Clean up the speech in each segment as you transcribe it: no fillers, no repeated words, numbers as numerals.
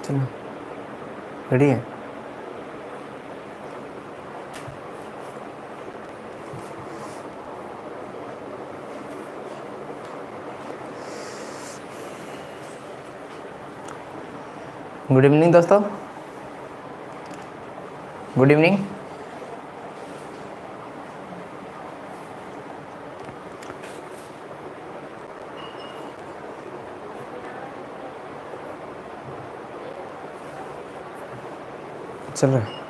चलो रेडी है। Good evening दोस्तों, गुड इवनिंग। चल रहा है।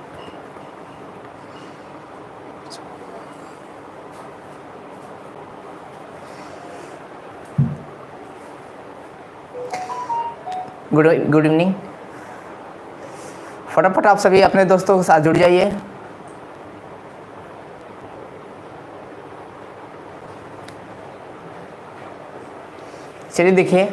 Good evening. फटाफट आप सभी अपने दोस्तों के साथ जुड़ जाइए। चलिए देखिए,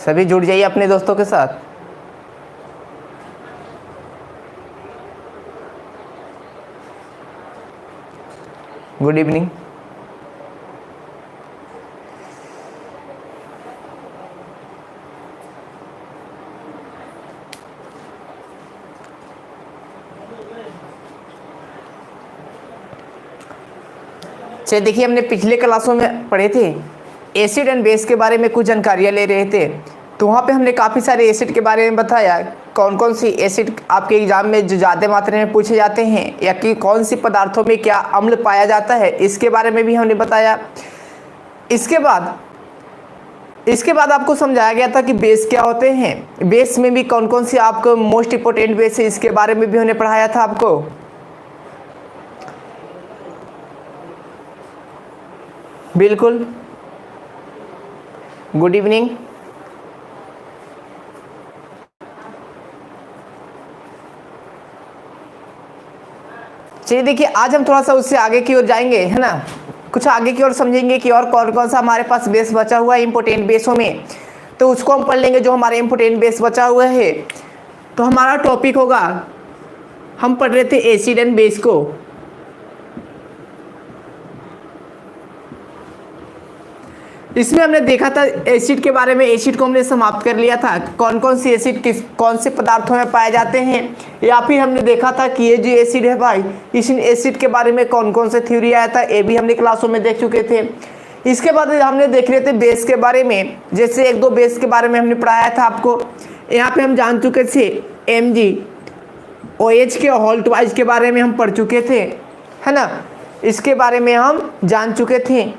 सभी जुड़ जाइए अपने दोस्तों के साथ। Good evening. चलिए देखिए, हमने पिछले क्लासों में पढ़े थे एसिड एंड बेस के बारे में, कुछ जानकारियाँ ले रहे थे। तो वहाँ पे हमने काफ़ी सारे एसिड के बारे में बताया, कौन कौन सी एसिड आपके एग्जाम में जो ज़्यादा मात्रा में पूछे जाते हैं, या कि कौन सी पदार्थों में क्या अम्ल पाया जाता है, इसके बारे में भी हमने बताया। इसके बाद आपको समझाया गया था कि बेस क्या होते हैं, बेस में भी कौन कौन सी आपको मोस्ट इंपोर्टेंट बेस है, इसके बारे में भी हमने पढ़ाया था आपको। बिल्कुल, गुड इवनिंग। चलिए देखिए, आज हम थोड़ा सा उससे आगे की ओर जाएंगे, है ना, कुछ आगे की ओर समझेंगे कि और कौन कौन सा हमारे पास बेस बचा हुआ है इंपोर्टेंट बेसों में। तो उसको हम पढ़ लेंगे जो हमारे इंपोर्टेंट बेस बचा हुआ है। तो हमारा टॉपिक होगा, हम पढ़ रहे थे एसिड एंड बेस को। इसमें हमने देखा था एसिड के बारे में, एसिड को हमने समाप्त कर लिया था, कौन कौन सी एसिड कौन से पदार्थों में पाए जाते हैं, या फिर हमने देखा था कि ये जो एसिड है भाई, इस एसिड के बारे में कौन कौन से थ्योरी आया था, ये भी हमने क्लासों में देख चुके थे। इसके बाद हमने देख रहे थे बेस के बारे में, जैसे एक दो बेस के बारे में हमने पढ़ाया था आपको। यहाँ पे हम जान चुके थे MgOH के होल्ट वाइज के बारे में हम पढ़ चुके थे, है ना, इसके बारे में हम जान चुके थे।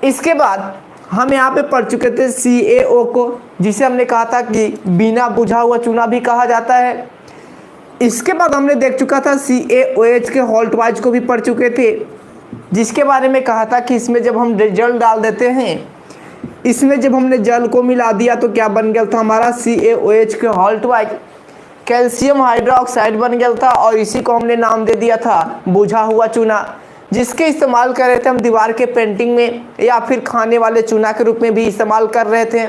इसके बाद हम यहाँ पे पढ़ चुके थे CaO को, जिसे हमने कहा था कि बिना बुझा हुआ चूना भी कहा जाता है। इसके बाद हमने देख चुका था CaOH के होल्ट वाइज को भी पढ़ चुके थे, जिसके बारे में कहा था कि इसमें जब हम जल डाल देते हैं, इसमें जब हमने जल को मिला दिया तो क्या बन गया था हमारा CaOH के होल्ट वाइज कैल्शियम हाइड्रोक्साइड बन गया था, और इसी को हमने नाम दे दिया था बुझा हुआ चूना, जिसके इस्तेमाल कर रहे थे हम दीवार के पेंटिंग में, या फिर खाने वाले चूना के रूप में भी इस्तेमाल कर रहे थे।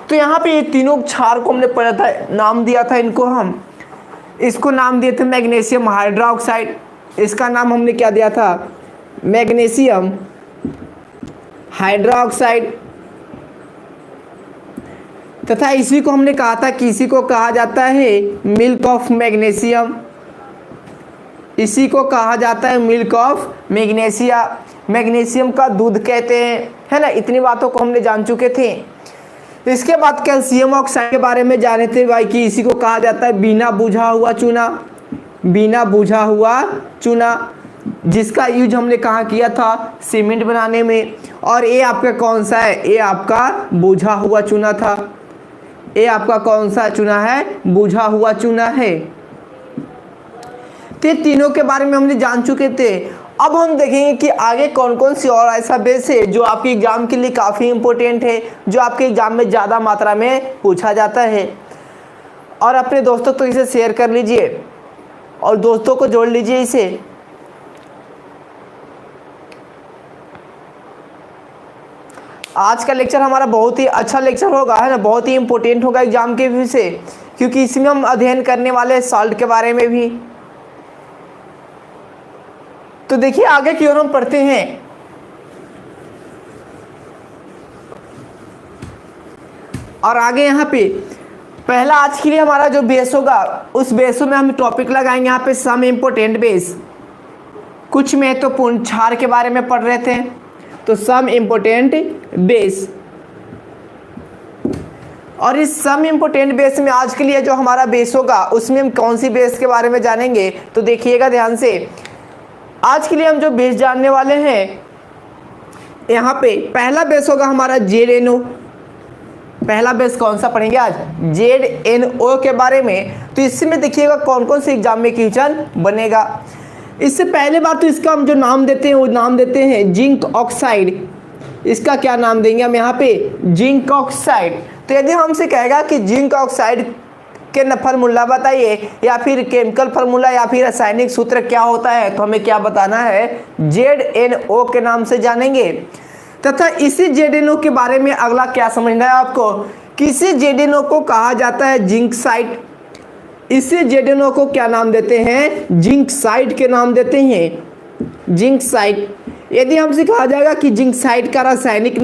तो यहाँ पे ये तीनों क्षार को हमने पढ़ा था, नाम दिया था इनको, हम इसको नाम दिए थे मैग्नीशियम हाइड्रोक्साइड, इसका नाम हमने क्या दिया था, मैग्नीशियम हाइड्रोक्साइड। तथा इसी को हमने कहा था कि इसी को कहा जाता है मिल्क ऑफ मैग्नीशियम, इसी को कहा जाता है मिल्क ऑफ मैग्नीशिया, मैग्नीशियम का दूध कहते हैं, है ना। इतनी बातों को हमने जान चुके थे। इसके बाद कैल्शियम ऑक्साइड के बारे में जाने थे भाई कि इसी को कहा जाता है बिना बुझा हुआ चूना, बिना बुझा हुआ चूना, जिसका यूज हमने कहाँ किया था, सीमेंट बनाने में। और ये आपका कौन सा है, ये आपका बुझा हुआ चूना था, ये आपका कौन सा चूना है, बुझा हुआ चूना है। तो तीनों के बारे में हमने जान चुके थे। अब हम देखेंगे कि आगे कौन कौन सी और ऐसा बेस है जो आपके एग्जाम के लिए काफ़ी इंपॉर्टेंट है, जो आपके एग्जाम में ज़्यादा मात्रा में पूछा जाता है। और अपने दोस्तों तो इसे शेयर कर लीजिए और दोस्तों को जोड़ लीजिए इसे। आज का लेक्चर हमारा बहुत ही अच्छा लेक्चर होगा, है ना, बहुत ही इंपॉर्टेंट होगा एग्जाम के व्यू से, क्योंकि इसमें हम अध्ययन करने वाले हैं सॉल्ट के बारे में भी। तो देखिए आगे की ओर हम पढ़ते हैं। और आगे यहाँ पे पहला आज के लिए हमारा जो बेस होगा, उस बेसों में हम टॉपिक लगाएंगे यहाँ पे सम इम्पोर्टेंट बेस। कुछ महत्वपूर्ण क्षार के बारे में पढ़ रहे थे, तो सम इम्पोर्टेंट बेस। और इस सम इम्पोर्टेंट बेस में आज के लिए जो हमारा बेस होगा, उसमें हम कौन सी बेस के बारे में जानेंगे, तो देखिएगा ध्यान से। आज के लिए हम जो बेस जानने वाले हैं, यहाँ पे पहला बेस होगा हमारा ZNO। पहला बेस कौन सा पढ़ेंगे आज? ZNO के बारे में। तो इसमें देखिएगा कौन कौन से एग्जाम में क्वेश्चन बनेगा। इससे पहले बात तो इसका हम जो नाम देते हैं वो नाम देते हैं जिंक ऑक्साइड। इसका क्या नाम देंगे हम यहाँ पे? Zinc oxide. तो यदि हमसे कहेगा कि जिंक ऑक्साइड के फार्मूला बताइए, या फिर केमिकल फार्मूला या फिर रासायनिक सूत्र क्या होता है, तो हमें क्या बताना है? ZNO के नाम से जानेंगे। तथा इसी ZNO के बारे में अगला क्या समझना है आपको, कि इसी ZNO को कहा जाता है जिंक साइड। इसी ZNO को क्या नाम देते हैं? जिंक साइड के नाम देते हैं, जिंक साइड। यदि हमसे कहा जाएगा कि जिंक साइड का रासायनिक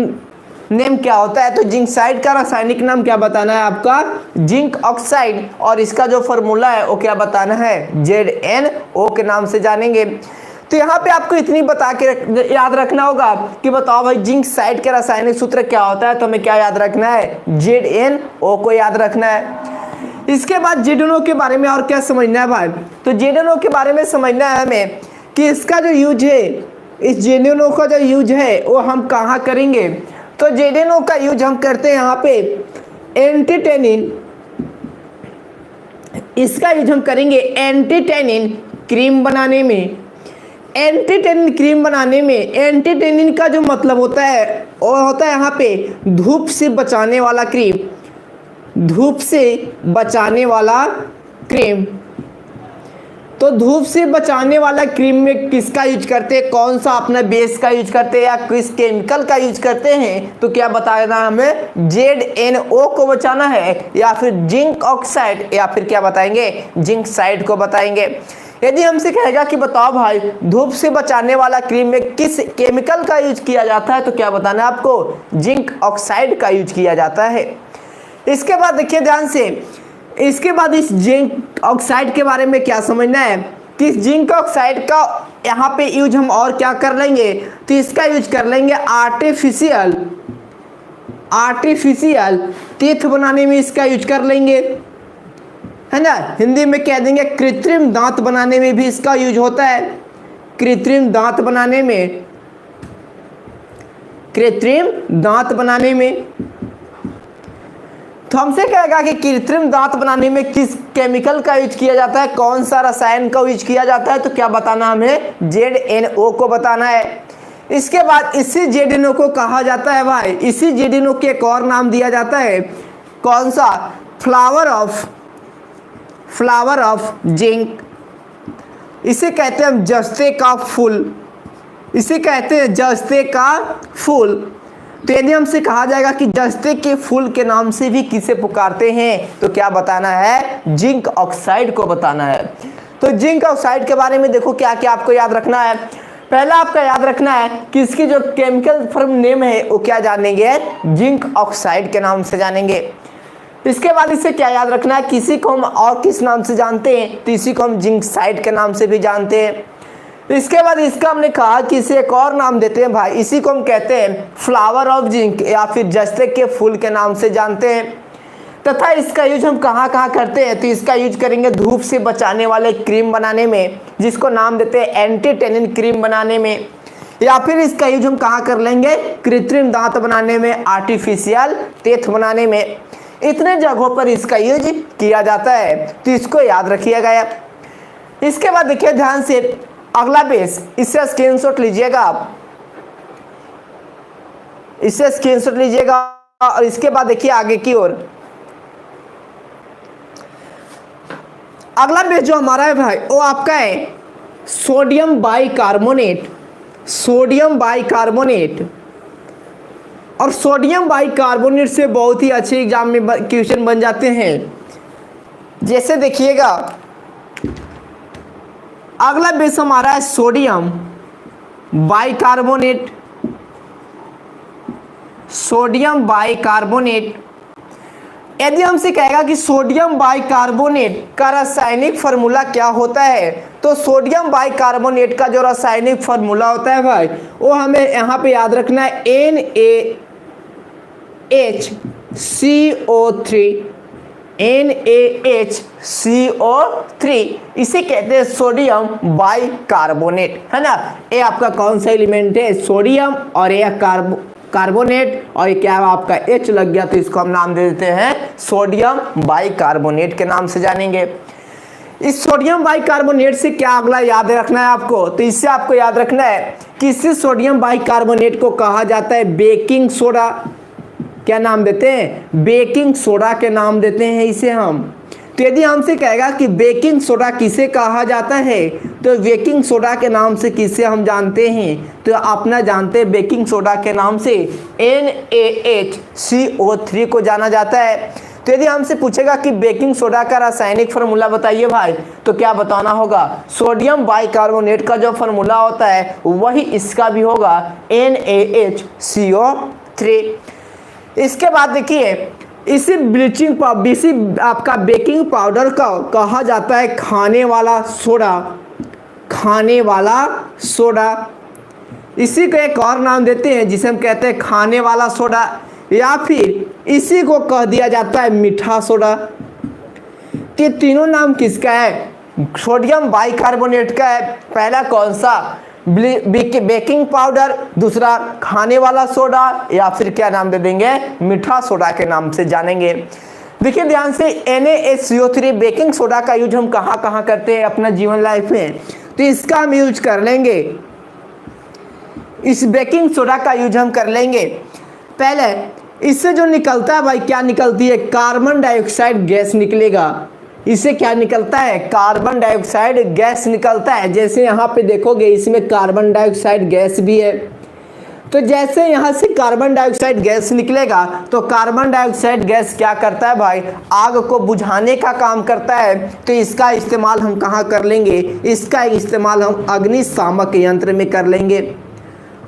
नेम क्या होता है, तो जिंक साइड का रासायनिक नाम क्या बताना है आपका? Zinc oxide. और इसका जो फॉर्मूला है वो क्या बताना है? ZNO के नाम से जानेंगे। तो यहाँ पे आपको इतनी बता के याद रखना होगा कि बताओ भाई जिंक साइड के रासायनिक सूत्र क्या होता है, तो हमें क्या याद रखना है? ZNO को याद रखना है। इसके बाद ZNO के बारे में और क्या समझना है भाई? तो ZNO के बारे में समझना है हमें कि इसका जो यूज है, इस ZNO का जो यूज है वो हम कहाँ करेंगे? तो ZNO का यूज हम करते हैं यहाँ पे एंटीटेनिन। इसका यूज हम करेंगे एंटीटेनिन क्रीम बनाने में। एंटीटेनिन क्रीम बनाने में एंटीटेनिन का जो मतलब होता है वो होता है यहाँ पे धूप से बचाने वाला क्रीम। धूप से बचाने वाला क्रीम। तो धूप से बचाने वाला क्रीम में किसका यूज करते हैं? कौन सा अपना बेस का यूज करते हैं या किस केमिकल का यूज करते हैं? तो क्या बताना हमें? ZNO को बचाना है, या फिर जिंक ऑक्साइड, या फिर क्या बताएंगे? जिंक साइड को बताएंगे। यदि हमसे कहेगा कि बताओ भाई धूप से बचाने वाला क्रीम में किस केमिकल का यूज किया जाता है, तो क्या बताना है आपको? जिंक ऑक्साइड का यूज किया जाता है। इसके बाद देखिए ध्यान से, इसके बाद इस जिंक ऑक्साइड के बारे में क्या समझना है कि इस जिंक ऑक्साइड का यहाँ पे यूज हम और क्या कर लेंगे? तो इसका यूज कर लेंगे आर्टिफिशियल टीथ बनाने में इसका यूज कर लेंगे, है ना। हिंदी में कह देंगे कृत्रिम दांत बनाने में भी इसका यूज होता है। कृत्रिम दांत बनाने में, कृत्रिम दांत बनाने में। तो हमसे कहेगा कि कृत्रिम दांत बनाने में किस केमिकल का यूज किया जाता है, कौन सा रसायन का यूज किया जाता है, तो क्या बताना हमें? ZNO को बताना है। इसके बाद इसी ZNO को कहा जाता है भाई, इसी ZNO के एक और नाम दिया जाता है, कौन सा? Flower of zinc. इसे कहते हैं हम जस्ते का फूल। इसे कहते हैं जस्ते का फूल। तो यदि हमसे कहा जाएगा कि जस्ते के फूल के नाम से भी किसे पुकारते हैं, तो क्या बताना है? जिंक ऑक्साइड को बताना है। तो जिंक ऑक्साइड के बारे में देखो क्या क्या आपको याद रखना है। पहला आपका याद रखना है कि इसकी जो केमिकल फॉर्म नेम है वो क्या जानेंगे? जिंक ऑक्साइड के नाम से जानेंगे। इसके बाद इसे क्या याद रखना है? किसी को हम और किस नाम से जानते हैं, तो इसी को हम जिंक साइड के नाम से भी जानते हैं। इसके बाद इसका हमने कहा कि इसे एक और नाम देते हैं भाई, इसी को हम कहते हैं फ्लावर ऑफ जिंक, या फिर जस्ते के फूल के नाम से जानते हैं। तथा इसका यूज हम कहाँ कहाँ करते हैं, तो इसका यूज करेंगे धूप से बचाने वाले क्रीम बनाने में, जिसको नाम देते हैं एंटीटेनिन क्रीम बनाने में। या फिर इसका यूज हम कहाँ कर लेंगे? कृत्रिम दांत बनाने में, आर्टिफिशियल टीथ बनाने में। इतने जगहों पर इसका यूज किया जाता है, तो इसको याद रखिएगा। इसके बाद देखिए ध्यान से अगला बेस, इससे स्क्रीनशॉट लीजिएगा आप, इससे स्क्रीनशॉट लीजिएगा। और इसके बाद देखिए आगे की ओर अगला बेस जो हमारा है भाई वो आपका है सोडियम बाइकार्बोनेट। सोडियम बाइकार्बोनेट, और सोडियम बाइकार्बोनेट से बहुत ही अच्छे एग्जाम में क्वेश्चन बन जाते हैं। जैसे देखिएगा अगला बेस हमारा है सोडियम बाइकार्बोनेट। सोडियम बाइकार्बोनेट, यदि हमसे कहेगा कि सोडियम बाइकार्बोनेट का रासायनिक फार्मूला क्या होता है, तो सोडियम बाइकार्बोनेट का जो रासायनिक फार्मूला होता है भाई वो हमें यहाँ पे याद रखना है NaHCO3। NaHCO3 इसे कहते हैं सोडियम बाइकार्बोनेट, है ना। ये आपका कौन सा एलिमेंट है, सोडियम, और ये कार्बोनेट, और ये क्या आपका H लग गया तो इसको हम नाम दे देते हैं सोडियम बाइकार्बोनेट के नाम से जानेंगे। इस सोडियम बाइकार्बोनेट से क्या अगला याद रखना है आपको, तो इससे आपको याद रखना है कि इससे सोडियम बाइकार्बोनेट को कहा जाता है बेकिंग सोडा। क्या नाम देते हैं, बेकिंग सोडा के नाम देते हैं इसे हम। तो यदि हमसे कहेगा कि बेकिंग सोडा किसे कहा जाता है, तो बेकिंग सोडा के नाम से किसे हम जानते हैं, तो अपना जानते हैं बेकिंग सोडा के नाम से NaHCO3 को जाना जाता है। तो यदि हमसे पूछेगा कि बेकिंग सोडा का रासायनिक फार्मूला बताइए भाई, तो क्या बताना होगा, सोडियम बाइकार्बोनेट का जो फार्मूला होता है वही इसका भी होगा NaHCO3। इसके बाद देखिए इसी ब्लीचिंग पाउडर, इसी आपका बेकिंग पाउडर का कहा जाता है खाने वाला सोडा। खाने वाला सोडा, इसी को एक और नाम देते हैं जिसे हम कहते हैं खाने वाला सोडा, या फिर इसी को कह दिया जाता है मीठा सोडा। ये तीनों नाम किसका है, सोडियम बाइकार्बोनेट का है। पहला कौन सा, बेकिंग पाउडर, दूसरा खाने वाला सोडा, या फिर क्या नाम दे देंगे, मीठा सोडा के नाम से जानेंगे। देखिए ध्यान से NaHCO3 बेकिंग सोडा का यूज हम कहाँ कहाँ करते हैं अपना जीवन लाइफ में, तो इसका हम यूज कर लेंगे, इस बेकिंग सोडा का यूज हम कर लेंगे। पहले इससे जो निकलता है भाई, क्या निकलती है, कार्बन डाइऑक्साइड गैस निकलेगा। इससे क्या निकलता है, कार्बन डाइऑक्साइड गैस निकलता है। जैसे यहाँ पे देखोगे इसमें कार्बन डाइऑक्साइड गैस भी है। तो जैसे यहाँ से कार्बन डाइऑक्साइड गैस निकलेगा तो कार्बन डाइऑक्साइड गैस क्या करता है भाई, आग को बुझाने का काम करता है। तो इसका इस्तेमाल हम कहाँ कर लेंगे, इसका इस्तेमाल हम अग्निशामक यंत्र में कर लेंगे,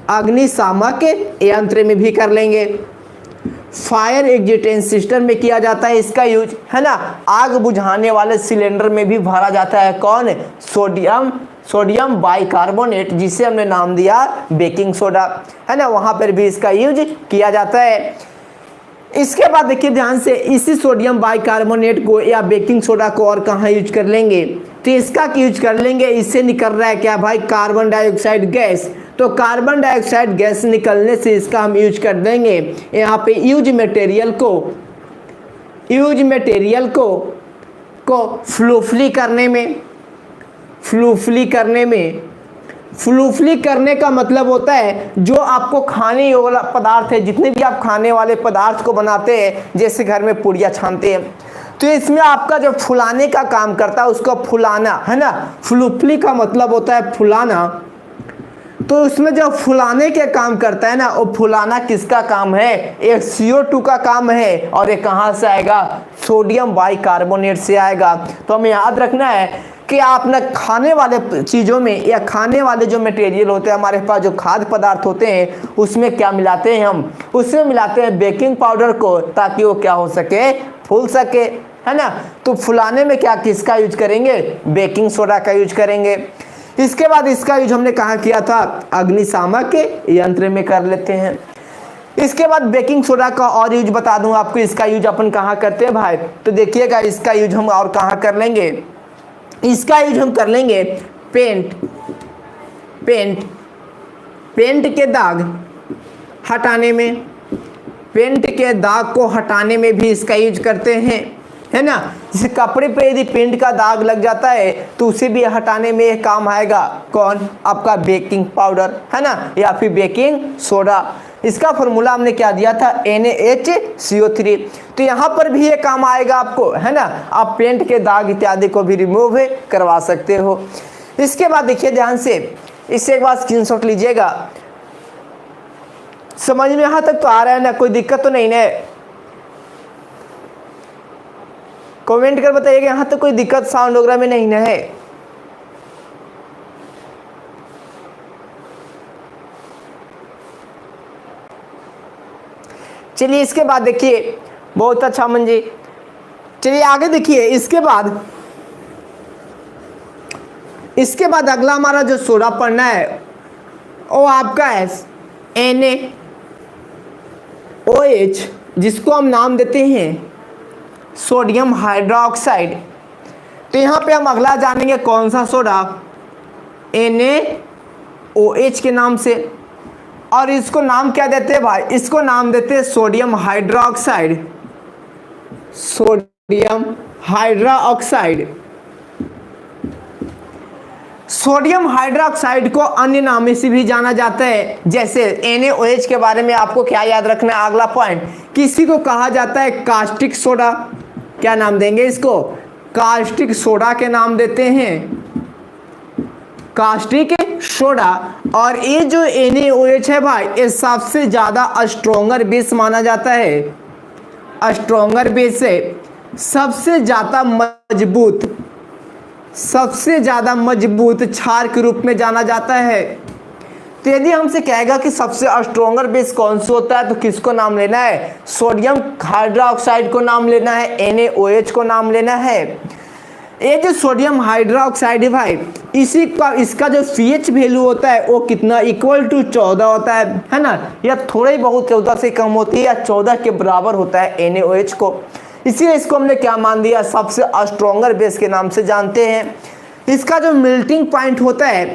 अग्निशामक यंत्र में भी कर लेंगे। फायर एग्जिटेंस सिस्टम में किया जाता है इसका यूज, है ना। आग बुझाने वाले सिलेंडर में भी भरा जाता है कौन, सोडियम बाइकार्बोनेट, जिसे हमने नाम दिया बेकिंग सोडा, है ना, वहां पर भी इसका यूज किया जाता है। इसके बाद देखिए ध्यान से, इसी सोडियम बाइकार्बोनेट को या बेकिंग सोडा को और कहाँ यूज कर लेंगे, तो इसका यूज कर लेंगे, इससे निकल रहा है क्या भाई, कार्बन डाइऑक्साइड गैस। तो कार्बन डाइऑक्साइड गैस निकलने से इसका हम यूज कर देंगे यहाँ पे यूज मटेरियल को फ्लूफली करने का मतलब होता है जो आपको खाने वाला पदार्थ है, जितने भी आप खाने वाले पदार्थ को बनाते हैं, जैसे घर में पूड़ियाँ छानते हैं, तो इसमें आपका जो फुलाने का काम करता है उसको फुलाना, है ना। फ्लूफली का मतलब होता है फुलाना। तो उसमें जो फुलाने के काम करता है ना, वो फुलाना किसका काम है, एक CO2 का काम है, और ये कहाँ से आएगा, सोडियम बाइकार्बोनेट से आएगा। तो हमें याद रखना है कि आप ना खाने वाले चीज़ों में या खाने वाले जो मटेरियल होते हैं, हमारे पास जो खाद्य पदार्थ होते हैं, उसमें क्या मिलाते हैं हम, उसमें मिलाते हैं बेकिंग पाउडर को, ताकि वो क्या हो सके, फूल सके, है ना। तो फुलाने में क्या किसका यूज करेंगे, बेकिंग सोडा का यूज करेंगे। इसके बाद इसका यूज हमने कहाँ किया था, अग्निशामक यंत्र में कर लेते हैं। इसके बाद बेकिंग सोडा का और यूज बता दूं आपको, इसका यूज अपन कहाँ करते हैं भाई, तो देखिएगा इसका यूज हम और कहाँ कर लेंगे, इसका यूज हम कर लेंगे पेंट के दाग हटाने में, पेंट के दाग को हटाने में भी इसका यूज करते हैं, है ना। जैसे कपड़े पे यदि पेंट का दाग लग जाता है तो उसे भी हटाने में काम आएगा कौन, आपका बेकिंग पाउडर, है ना, या फिर बेकिंग सोडा। इसका फॉर्मूला हमने क्या दिया था, NaHCO3। तो यहाँ पर भी ये काम आएगा आपको, है ना। आप पेंट के दाग इत्यादि को भी रिमूव करवा सकते हो। इसके बाद देखिए ध्यान से, इससे एक बार स्क्रीनशॉट लीजिएगा। समझ में यहाँ तक तो आ रहा है ना, कोई दिक्कत तो नहीं ना? कमेंट कर बताइएगा यहाँ तक कोई दिक्कत साउंड वगैरह में नहीं ना है? चलिए इसके बाद देखिए, बहुत अच्छा मन जी। चलिए आगे देखिए, इसके बाद अगला हमारा जो सोडा पढ़ना है वो आपका है NaOH, जिसको हम नाम देते हैं सोडियम हाइड्रोक्साइड। तो यहाँ पे हम अगला जानेंगे कौन सा सोडा, NaOH के नाम से। और इसको नाम क्या देते हैं भाई? इसको नाम देते हैं sodium hydroxide. Sodium hydroxide. Sodium hydroxide को अन्य नाम से भी जाना जाता है, जैसे NaOH के बारे में आपको क्या याद रखना है? अगला पॉइंट, किसी को कहा जाता है कास्टिक सोडा। क्या नाम देंगे इसको? कास्टिक सोडा के नाम देते हैं, कास्टिक सोडा। और ये जो NaOH है भाई, ये सबसे ज्यादा स्ट्रोंगर बेस माना जाता है। स्ट्रोंगर बेस है, सबसे ज्यादा मजबूत क्षार के रूप में जाना जाता है। तो यदि हमसे कहेगा कि सबसे स्ट्रोंगर बेस कौन सा होता है, तो किसको नाम लेना है? सोडियम हाइड्रोक्साइड को नाम लेना है, NaOH को नाम लेना है। ये जो सोडियम हाइड्रोक्साइड है भाई, इसका जो pH वैल्यू होता है वो कितना? इक्वल टू 14 होता है ना? या थोड़ा ही बहुत 14 से कम होती है, या 14 के बराबर होता है NaOH को। इसीलिए इसको हमने क्या मान दिया? सबसे स्ट्रोंगर बेस के नाम से जानते हैं। इसका जो मेल्टिंग पॉइंट होता है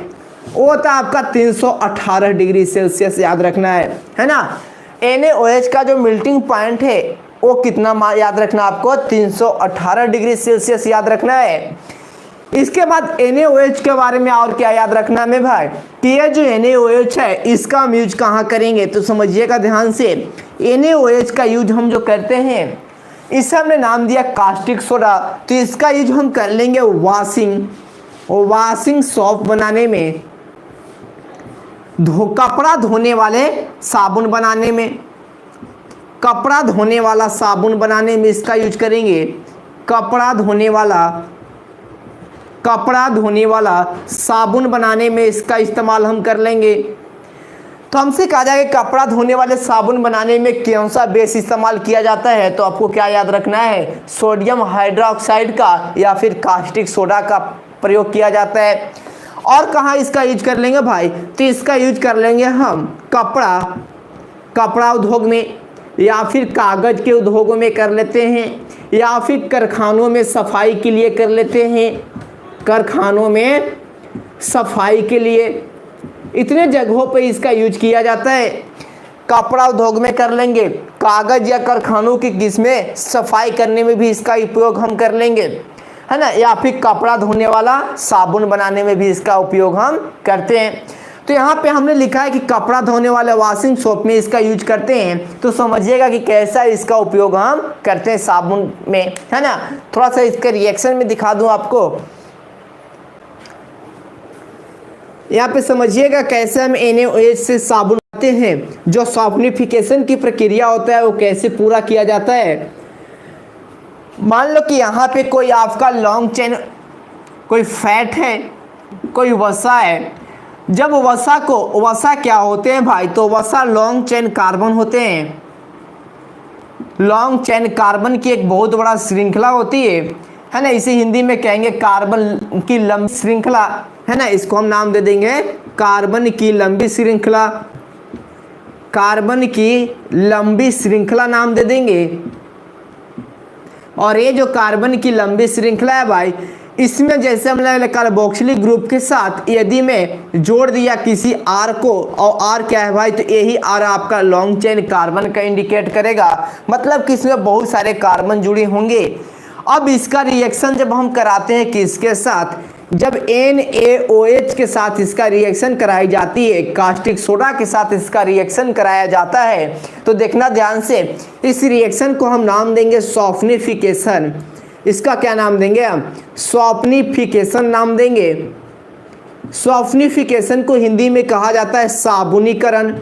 वो होता है आपका 318 डिग्री सेल्सियस, याद रखना है ना? NaOH का जो मेल्टिंग पॉइंट है वो कितना याद रखना आपको? 318 डिग्री सेल्सियस याद रखना है। इसके बाद NaOH के बारे में और क्या याद रखना है भाई? कि ये जो NaOH है इसका हम यूज कहाँ करेंगे? तो समझिएगा ध्यान से, NaOH का यूज हम जो करते हैं, इसे हमने नाम दिया कास्टिक सोडा। तो इसका यूज हम कर लेंगे वॉशिंग सोप बनाने में, कपड़ा धोने वाले साबुन बनाने में, कपड़ा धोने वाला साबुन बनाने में इसका यूज करेंगे। कपड़ा धोने वाला साबुन बनाने में इसका इस्तेमाल हम कर लेंगे। तो हमसे कहा जाएगा कपड़ा धोने वाले साबुन बनाने में कौन सा बेस इस्तेमाल किया जाता है? तो आपको क्या याद रखना है? सोडियम हाइड्रोक्साइड का या फिर कास्टिक सोडा का प्रयोग किया जाता है। और कहाँ इसका यूज कर लेंगे भाई? तो इसका यूज कर लेंगे हम कपड़ा उद्योग में, या फिर कागज के उद्योगों में कर लेते हैं, या फिर कारखानों में सफाई के लिए कर लेते हैं। कारखानों में सफाई के लिए इतने जगहों पर इसका यूज किया जाता है। कपड़ा उद्योग में कर लेंगे, कागज या कारखानों की किस्में सफाई करने में भी इसका उपयोग हम कर लेंगे, है ना? या फिर कपड़ा धोने वाला साबुन बनाने में भी इसका उपयोग हम करते हैं। तो यहाँ पे हमने लिखा है कि कपड़ा धोने वाले वॉशिंग सोप में इसका यूज करते हैं। तो समझिएगा कि कैसा इसका उपयोग हम करते हैं साबुन में, है ना? थोड़ा सा इसके रिएक्शन में दिखा दूं आपको। यहाँ पे समझिएगा कैसे हम NaOH से साबुन बनाते हैं, जो सॉफ्टनिफिकेशन की प्रक्रिया होता है वो कैसे पूरा किया जाता है। मान लो कि यहाँ पे कोई आपका लॉन्ग चेन, कोई फैट है, कोई वसा है। जब वसा क्या होते हैं भाई? तो वसा लॉन्ग चेन कार्बन होते हैं। लॉन्ग चेन कार्बन की एक बहुत बड़ा श्रृंखला होती है ना? इसे हिंदी में कहेंगे कार्बन की लंबी श्रृंखला, है ना? इसको हम नाम दे देंगे कार्बन की लंबी श्रृंखला। कार्बन की लंबी श्रृंखला नाम दे देंगे। और ये जो कार्बन की लंबी श्रृंखला है भाई, इसमें जैसे हमने कार्बोक्सिलिक ग्रुप के साथ यदि मैं जोड़ दिया किसी R को, और R क्या है भाई? तो यही R आपका लॉन्ग चेन कार्बन का इंडिकेट करेगा, मतलब कि इसमें बहुत सारे कार्बन जुड़े होंगे। अब इसका रिएक्शन जब हम कराते हैं किसके साथ? जब NaOH के साथ इसका रिएक्शन कराई जाती है, कास्टिक सोडा के साथ इसका रिएक्शन कराया जाता है, तो देखना ध्यान से, इस रिएक्शन को हम नाम देंगे सॉफ्टनिफिकेशन। इसका क्या नाम देंगे हम? सॉफ्टनिफिकेशन नाम देंगे। सॉफ्टनिफिकेशन को हिंदी में कहा जाता है साबुनीकरण,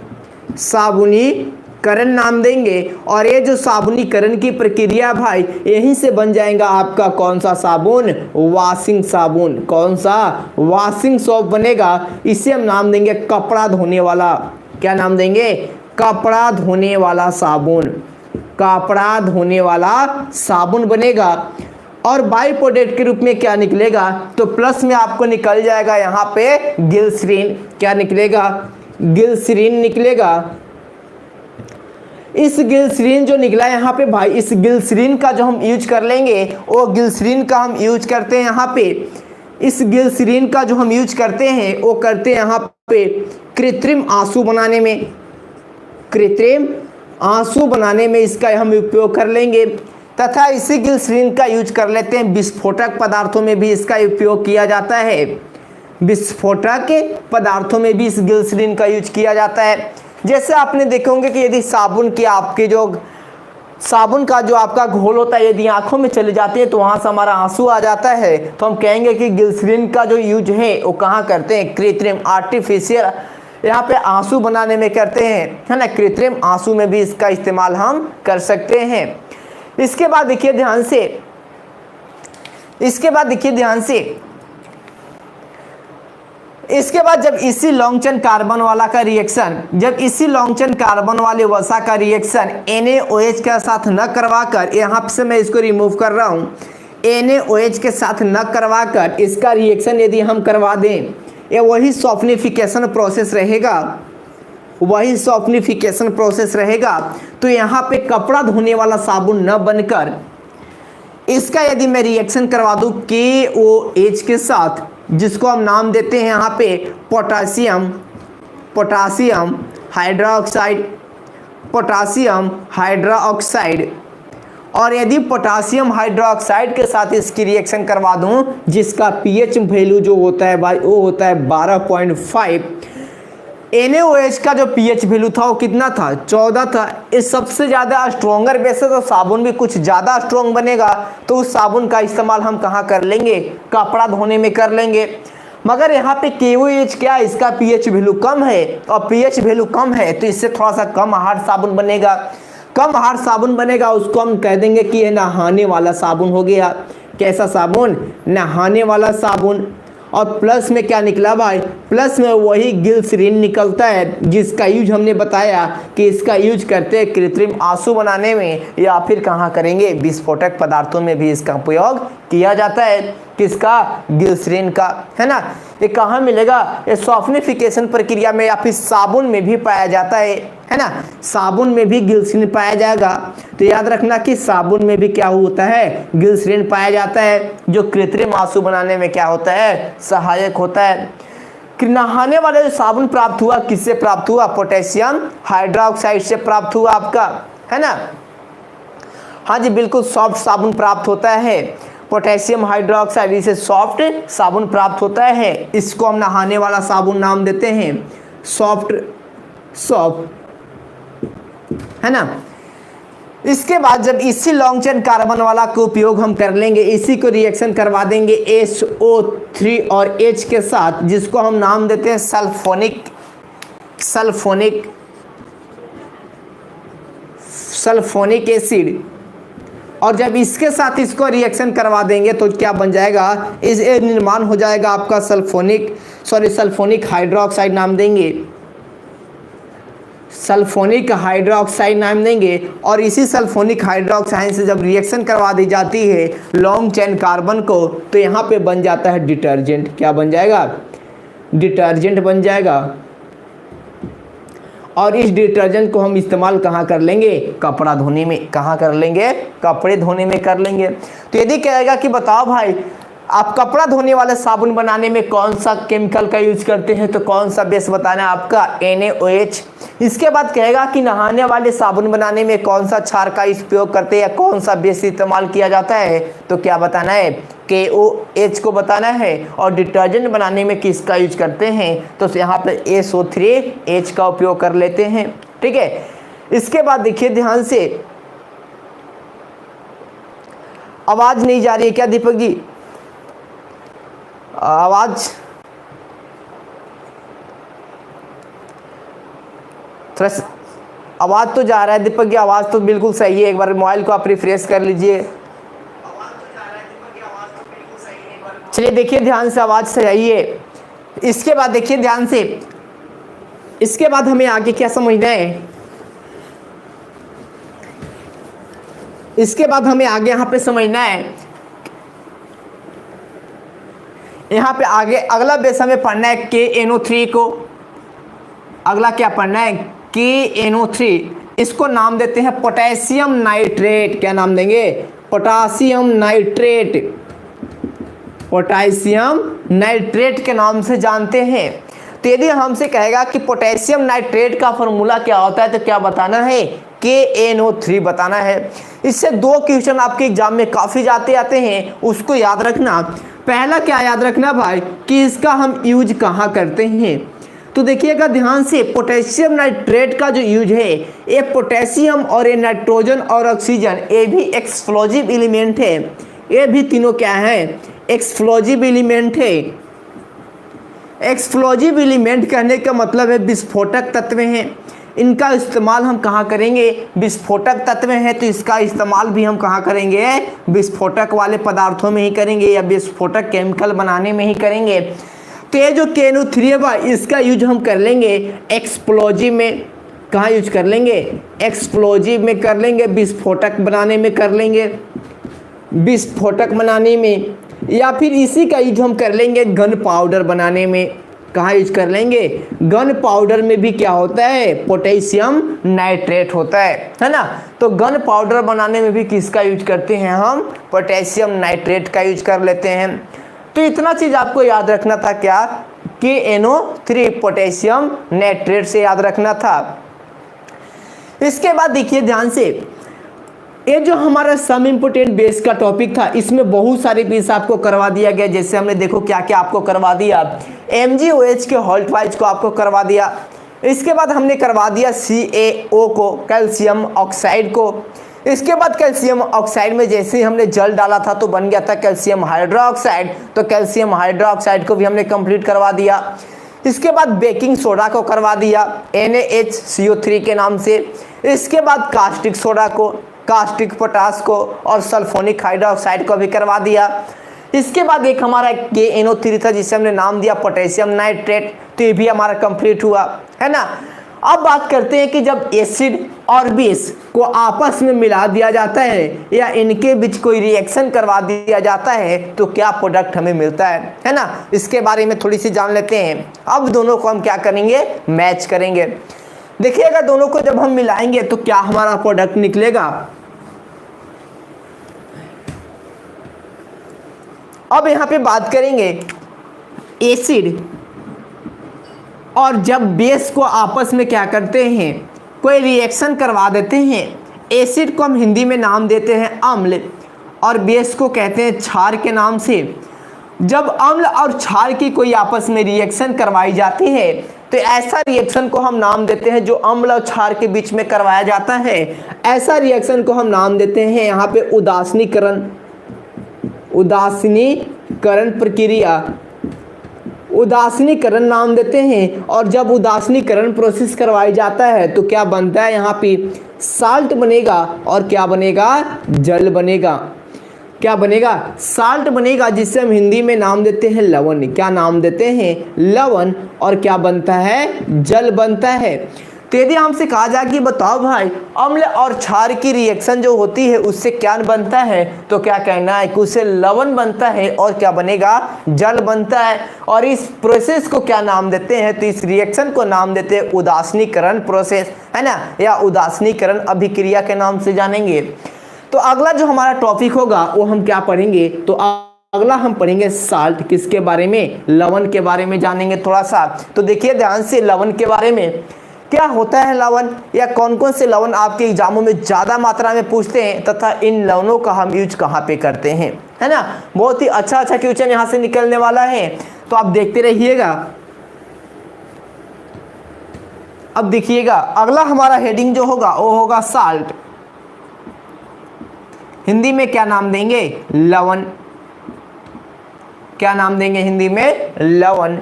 साबुनीकरण नाम देंगे। और ये जो साबुनीकरण की प्रक्रिया भाई, यहीं से बन जाएगा आपका कौन सा साबुन, वॉशिंग साबुन। कौन सा, वॉशिंग सोप बनेगा। इसे हम नाम देंगे कपड़ा धोने वाला, क्या नाम देंगे, कपड़ा धोने वाला साबुन, कपड़ा धोने वाला साबुन बनेगा। और बाई प्रोडक्ट के रूप में क्या निकलेगा, तो प्लस में आपको निकल जाएगा यहाँ पे ग्लिसरीन। क्या निकलेगा, ग्लिसरीन निकलेगा। इस ग्लिसरीन जो निकला यहाँ पे भाई, इस ग्लिसरीन का जो हम यूज कर लेंगे, वो ग्लिसरीन का हम यूज करते हैं यहाँ पे, इस ग्लिसरीन का जो हम यूज करते हैं वो करते हैं यहाँ पे कृत्रिम आंसू बनाने में, कृत्रिम आंसू बनाने में इसका हम उपयोग कर लेंगे। तथा इसी ग्लिसरीन का यूज कर लेते हैं विस्फोटक पदार्थों में भी इसका उपयोग किया जाता है, विस्फोटक पदार्थों में भी इस ग्लिसरीन का यूज किया जाता है। जैसे आपने देखे होंगे कि यदि साबुन की आपके जो साबुन का जो आपका घोल होता है यदि आंखों में चले जाते हैं तो वहां से हमारा आंसू आ जाता है, तो हम कहेंगे कि ग्लिसरीन का जो यूज है वो कहाँ करते हैं, कृत्रिम आर्टिफिशियल यहाँ पे आंसू बनाने में करते हैं, है ना, कृत्रिम आंसू में भी इसका इस्तेमाल हम कर सकते हैं। इसके बाद देखिए ध्यान से, इसके बाद देखिए ध्यान से, इसके बाद जब इसी लॉन्ग चेन कार्बन वाला का रिएक्शन, जब इसी लॉन्ग चेन कार्बन वाले वसा का रिएक्शन NaOH के साथ न करवाकर, यहाँ से मैं इसको रिमूव कर रहा हूँ, NaOH के साथ न करवाकर इसका रिएक्शन यदि हम करवा दें, ये वही सॉफ्टनिफिकेशन प्रोसेस रहेगा, वही सॉफ्टनिफिकेशन प्रोसेस रहेगा। तो यहाँ पे कपड़ा धोने वाला साबुन न बनकर इसका यदि मैं रिएक्शन करवा दूँ KOH के साथ, जिसको हम नाम देते हैं यहाँ पे potassium, potassium hydroxide, potassium hydroxide, और यदि पोटासियम हाइड्रोक्साइड के साथ इसकी रिएक्शन करवा दूं जिसका pH वैल्यू जो होता है भाई वो होता है 12.5, NaOH का जो pH वैल्यू था वो कितना था, 14 था। इस सबसे ज़्यादा स्ट्रोंगर बेस है तो साबुन भी कुछ ज़्यादा स्ट्रोंग बनेगा, तो उस साबुन का इस्तेमाल हम कहाँ कर लेंगे, कपड़ा धोने में कर लेंगे। मगर यहाँ पे KOH क्या, इसका pH वैल्यू कम है, और pH वैल्यू कम है तो इससे थोड़ा सा कम हार्ड साबुन बनेगा, कम हार्ड साबुन बनेगा, उसको हम कह देंगे कि ये नहाने वाला साबुन हो गया। कैसा साबुन, नहाने वाला साबुन। और प्लस में क्या निकला भाई, प्लस में वही ग्लिसरीन निकलता है जिसका यूज हमने बताया कि इसका यूज करते हैं कृत्रिम आंसू बनाने में, या फिर कहाँ करेंगे, विस्फोटक पदार्थों में भी इसका उपयोग किया जाता है। किसका, ग्लिसरीन का, है ना। ये कहाँ मिलेगा, ये सॉफ्टनिफिकेशन प्रक्रिया में या फिर साबुन में भी पाया जाता है ना, साबुन में भी ग्लिसरीन पाया जाएगा। तो याद रखना कि साबुन में भी क्या होता है, ग्लिसरीन पाया जाता है, जो कृत्रिम आंसू बनाने में क्या होता है, सहायक होता है। नहाने वाला जो साबुन प्राप्त हुआ किससे प्राप्त हुआ, पोटेशियम हाइड्रोक्साइड से प्राप्त हुआ आपका, है ना। हाँ जी बिल्कुल, सॉफ्ट साबुन प्राप्त होता है, पोटेशियम हाइड्रोक्साइड, इसे सॉफ्ट साबुन प्राप्त होता है। इसको हम नहाने वाला साबुन नाम देते हैं, सॉफ्ट सोप, है ना। इसके बाद जब इसी लॉन्ग चेन कार्बन वाला का उपयोग हम कर लेंगे, इसी को रिएक्शन करवा देंगे SO3 और H के साथ, जिसको हम नाम देते हैं सल्फोनिक, सल्फोनिक, सल्फोनिक एसिड। और जब इसके साथ इसको रिएक्शन करवा देंगे तो क्या बन जाएगा, इस निर्माण हो जाएगा आपका सल्फोनिक हाइड्रोक्साइड नाम देंगे, सल्फोनिक हाइड्रोक्साइड नाम देंगे। और इसी सल्फोनिक हाइड्रोक्साइड से जब रिएक्शन करवा दी जाती है लॉन्ग चेन कार्बन को, तो यहाँ पे बन जाता है डिटर्जेंट। क्या बन जाएगा, डिटर्जेंट बन जाएगा। और इस डिटर्जेंट को हम इस्तेमाल कहाँ कर लेंगे, कपड़ा धोने में। कहाँ कर लेंगे, कपड़े धोने में कर लेंगे। तो यदि कहेगा कि बताओ भाई आप कपड़ा धोने वाले साबुन बनाने में कौन सा केमिकल का यूज करते हैं, तो कौन सा बेस बताना है आपका, NaOH। इसके बाद कहेगा कि नहाने वाले साबुन बनाने में कौन सा क्षार का उपयोग करते हैं, कौन सा बेस इस्तेमाल किया जाता है, तो क्या बताना है, KOH को बताना है। और डिटर्जेंट बनाने में किसका यूज करते हैं, तो यहाँ पे SO3H का उपयोग कर लेते हैं, ठीक है। इसके बाद देखिए ध्यान से, आवाज नहीं जा रही है क्या दीपक जी, आवाज थोड़ा आवाज़ तो जा रहा है दीपक की, आवाज़ तो बिल्कुल सही है। एक बार मोबाइल को आप रिफ्रेश कर लीजिए। चलिए देखिए ध्यान से, आवाज़ सही है। इसके बाद देखिए ध्यान से, इसके बाद हमें आगे क्या समझना है, इसके बाद हमें आगे यहाँ पे समझना है, यहाँ पे आगे अगला बेस हमें पढ़ना है KNO3 को। अगला क्या पढ़ना है, KNO3। इसको नाम देते हैं पोटेशियम नाइट्रेट। क्या नाम देंगे, पोटेशियम नाइट्रेट। पोटेशियम नाइट्रेट के नाम से जानते हैं। तो यदि हमसे कहेगा कि पोटेशियम नाइट्रेट का फॉर्मूला क्या होता है तो क्या बताना है, KNO3 बताना है। इससे दो क्वेश्चन आपके एग्जाम में काफ़ी जाते आते हैं, उसको याद रखना। पहला क्या याद रखना भाई, कि इसका हम यूज कहाँ करते हैं। तो देखिएगा ध्यान से, पोटेशियम नाइट्रेट का जो यूज है, ये पोटेशियम और ये नाइट्रोजन और ऑक्सीजन, ये भी एक्सप्लोजिव एलिमेंट है। ये भी तीनों क्या है, एक्सप्लोजिव एलिमेंट है। एक्सप्लोजिव एलिमेंट कहने का मतलब है विस्फोटक तत्व हैं। इनका इस्तेमाल हम कहाँ करेंगे, विस्फोटक तत्व हैं तो इसका इस्तेमाल भी हम कहाँ करेंगे, विस्फोटक वाले पदार्थों में ही करेंगे या विस्फोटक केमिकल बनाने में ही करेंगे। तो ये जो KNO3 है भाई, इसका यूज हम कर लेंगे एक्सप्लोजिव में। कहाँ यूज कर लेंगे, एक्सप्लोजिव में कर लेंगे, विस्फोटक बनाने में कर लेंगे, विस्फोटक बनाने में, या फिर इसी का यूज हम कर लेंगे गन पाउडर बनाने में। कहाँ यूज कर लेंगे, गन पाउडर में भी क्या होता है, पोटेशियम नाइट्रेट होता है ना। तो गन पाउडर बनाने में भी किसका यूज करते हैं हम, पोटेशियम नाइट्रेट का यूज कर लेते हैं। तो इतना चीज आपको याद रखना था, क्या, KNO3 पोटेशियम नाइट्रेट से याद रखना था। इसके बाद देखिए ध्यान से, ये जो हमारा सम इम्पोर्टेंट बेस का टॉपिक था, इसमें बहुत सारे बेस आपको करवा दिया गया। जैसे हमने देखो क्या क्या आपको करवा दिया, MgOH के हॉल्ट वाइज को आपको करवा दिया। इसके बाद हमने करवा दिया CaO को, कैल्शियम ऑक्साइड को। इसके बाद कैल्शियम ऑक्साइड में जैसे ही हमने जल डाला था तो बन गया था कैल्शियम हाइड्रोक्साइड, तो कैल्शियम हाइड्रोक्साइड को भी हमने कंप्लीट करवा दिया। इसके बाद बेकिंग सोडा को करवा दिया NaHCO3 के नाम से। इसके बाद कास्टिक सोडा को, कास्टिक पोटास को और सल्फोनिक हाइड्रोक्साइड को भी करवा दिया। इसके बाद एक हमारा KNO3 था जिसे हमने नाम दिया पोटेशियम नाइट्रेट, तो ये भी हमारा कंप्लीट हुआ, है ना। अब बात करते हैं कि जब एसिड और बेस को आपस में मिला दिया जाता है या इनके बीच कोई रिएक्शन करवा दिया जाता है तो क्या प्रोडक्ट हमें मिलता है ना। इसके बारे में थोड़ी सी जान लेते हैं। अब दोनों को हम क्या करेंगे, मैच करेंगे। देखिएगा दोनों को जब हम मिलाएंगे तो क्या हमारा प्रोडक्ट निकलेगा। अब यहाँ पे बात करेंगे एसिड और जब बेस को आपस में क्या करते हैं, कोई रिएक्शन करवा देते हैं। एसिड को हम हिंदी में नाम देते हैं अम्ल और बेस को कहते हैं क्षार के नाम से। जब अम्ल और क्षार की कोई आपस में रिएक्शन करवाई जाती है तो ऐसा रिएक्शन को हम नाम देते हैं जो अम्ल और क्षार के बीच में करवाया जाता है, ऐसा रिएक्शन को हम नाम देते हैं यहाँ पे उदासीनीकरण। उदासीनीकरण प्रक्रिया, उदासीनीकरण नाम देते हैं। और जब उदासीनीकरण प्रोसेस करवाई जाता है तो क्या बनता है, यहाँ पे साल्ट बनेगा और क्या बनेगा, जल बनेगा। क्या बनेगा, साल्ट बनेगा, जिसे हम हिंदी में नाम देते हैं लवण। क्या नाम देते हैं, लवण। और क्या बनता है, जल बनता है। तो यदि हमसे कहा जाए कि बताओ भाई अम्ल और क्षार की रिएक्शन जो होती है उससे क्या बनता है, तो क्या कहना है कि उससे लवण बनता है और क्या बनेगा, जल बनता है। और इस प्रोसेस को क्या नाम देते हैं, तो इस रिएक्शन को नाम देते हैं उदासीनीकरण प्रोसेस, है ना, या उदासीनीकरण अभिक्रिया के नाम से जानेंगे। तो अगला जो हमारा टॉपिक होगा वो हम क्या पढ़ेंगे, तो अगला हम पढ़ेंगे साल्ट। किसके बारे में, लवण के बारे में जानेंगे थोड़ा सा। तो देखिए ध्यान से, लवण के बारे में क्या होता है लवण, या कौन कौन से लवण आपके एग्जामों में ज़्यादा मात्रा में पूछते हैं तथा इन लवणों का हम यूज कहाँ पे करते हैं, है ना। बहुत ही अच्छा क्वेश्चन यहाँ से निकलने वाला है, तो आप देखते रहिएगा। अब देखिएगा अगला हमारा हेडिंग जो होगा वो होगा साल्ट। हिंदी में क्या नाम देंगे, लवण। क्या नाम देंगे हिंदी में, लवण।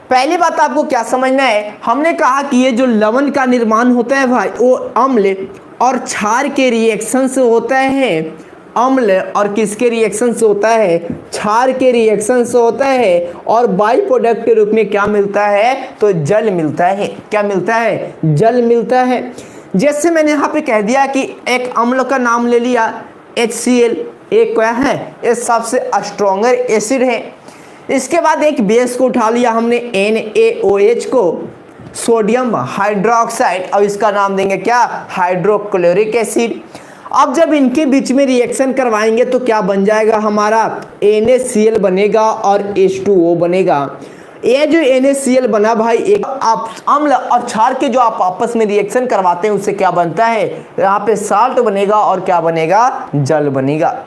पहली बात आपको क्या समझना है, हमने कहा कि ये जो लवण का निर्माण होता है भाई वो अम्ल और क्षार के रिएक्शन से होता है। अम्ल और किसके रिएक्शन से होता है, क्षार के रिएक्शन से होता है। और बाई प्रोडक्ट के रूप में क्या मिलता है, तो जल मिलता है। क्या मिलता है, जल मिलता है। जैसे मैंने यहाँ पे कह दिया कि एक अम्ल का नाम ले लिया HCl, एक क्या है, ये सबसे स्ट्रॉन्गर एसिड है। इसके बाद एक बेस को उठा लिया हमने NaOH को, सोडियम हाइड्रोक्साइड, और इसका नाम देंगे क्या, हाइड्रोक्लोरिक एसिड। अब जब इनके बीच में रिएक्शन करवाएंगे तो क्या बन जाएगा, हमारा NaCl बनेगा और H2O बनेगा। ये जो NaCl बना भाई, एक आप अम्ल और क्षार के जो आप आपस में रिएक्शन करवाते हैं उससे क्या बनता है, यहाँ पे साल्ट बनेगा और क्या बनेगा, जल बनेगा।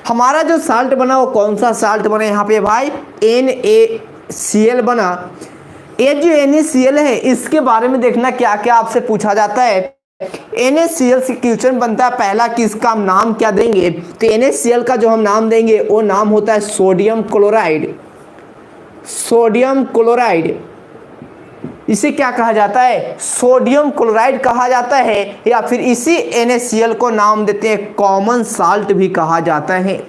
हमारा जो साल्ट बना वो कौन सा साल्ट बना यहाँ पे भाई, NaCl बना। ये जो NaCl है इसके बारे में देखना क्या क्या आपसे पूछा जाता है। NaCl से क्वेश्चन बनता है पहला कि इसका नाम क्या देंगे, तो NaCl का जो हम नाम देंगे वो नाम होता है सोडियम क्लोराइड। सोडियम क्लोराइड, इसे क्या कहा जाता है, सोडियम क्लोराइड कहा जाता है, या फिर इसी NaCl को नाम देते हैं कॉमन साल्ट भी कहा जाता है।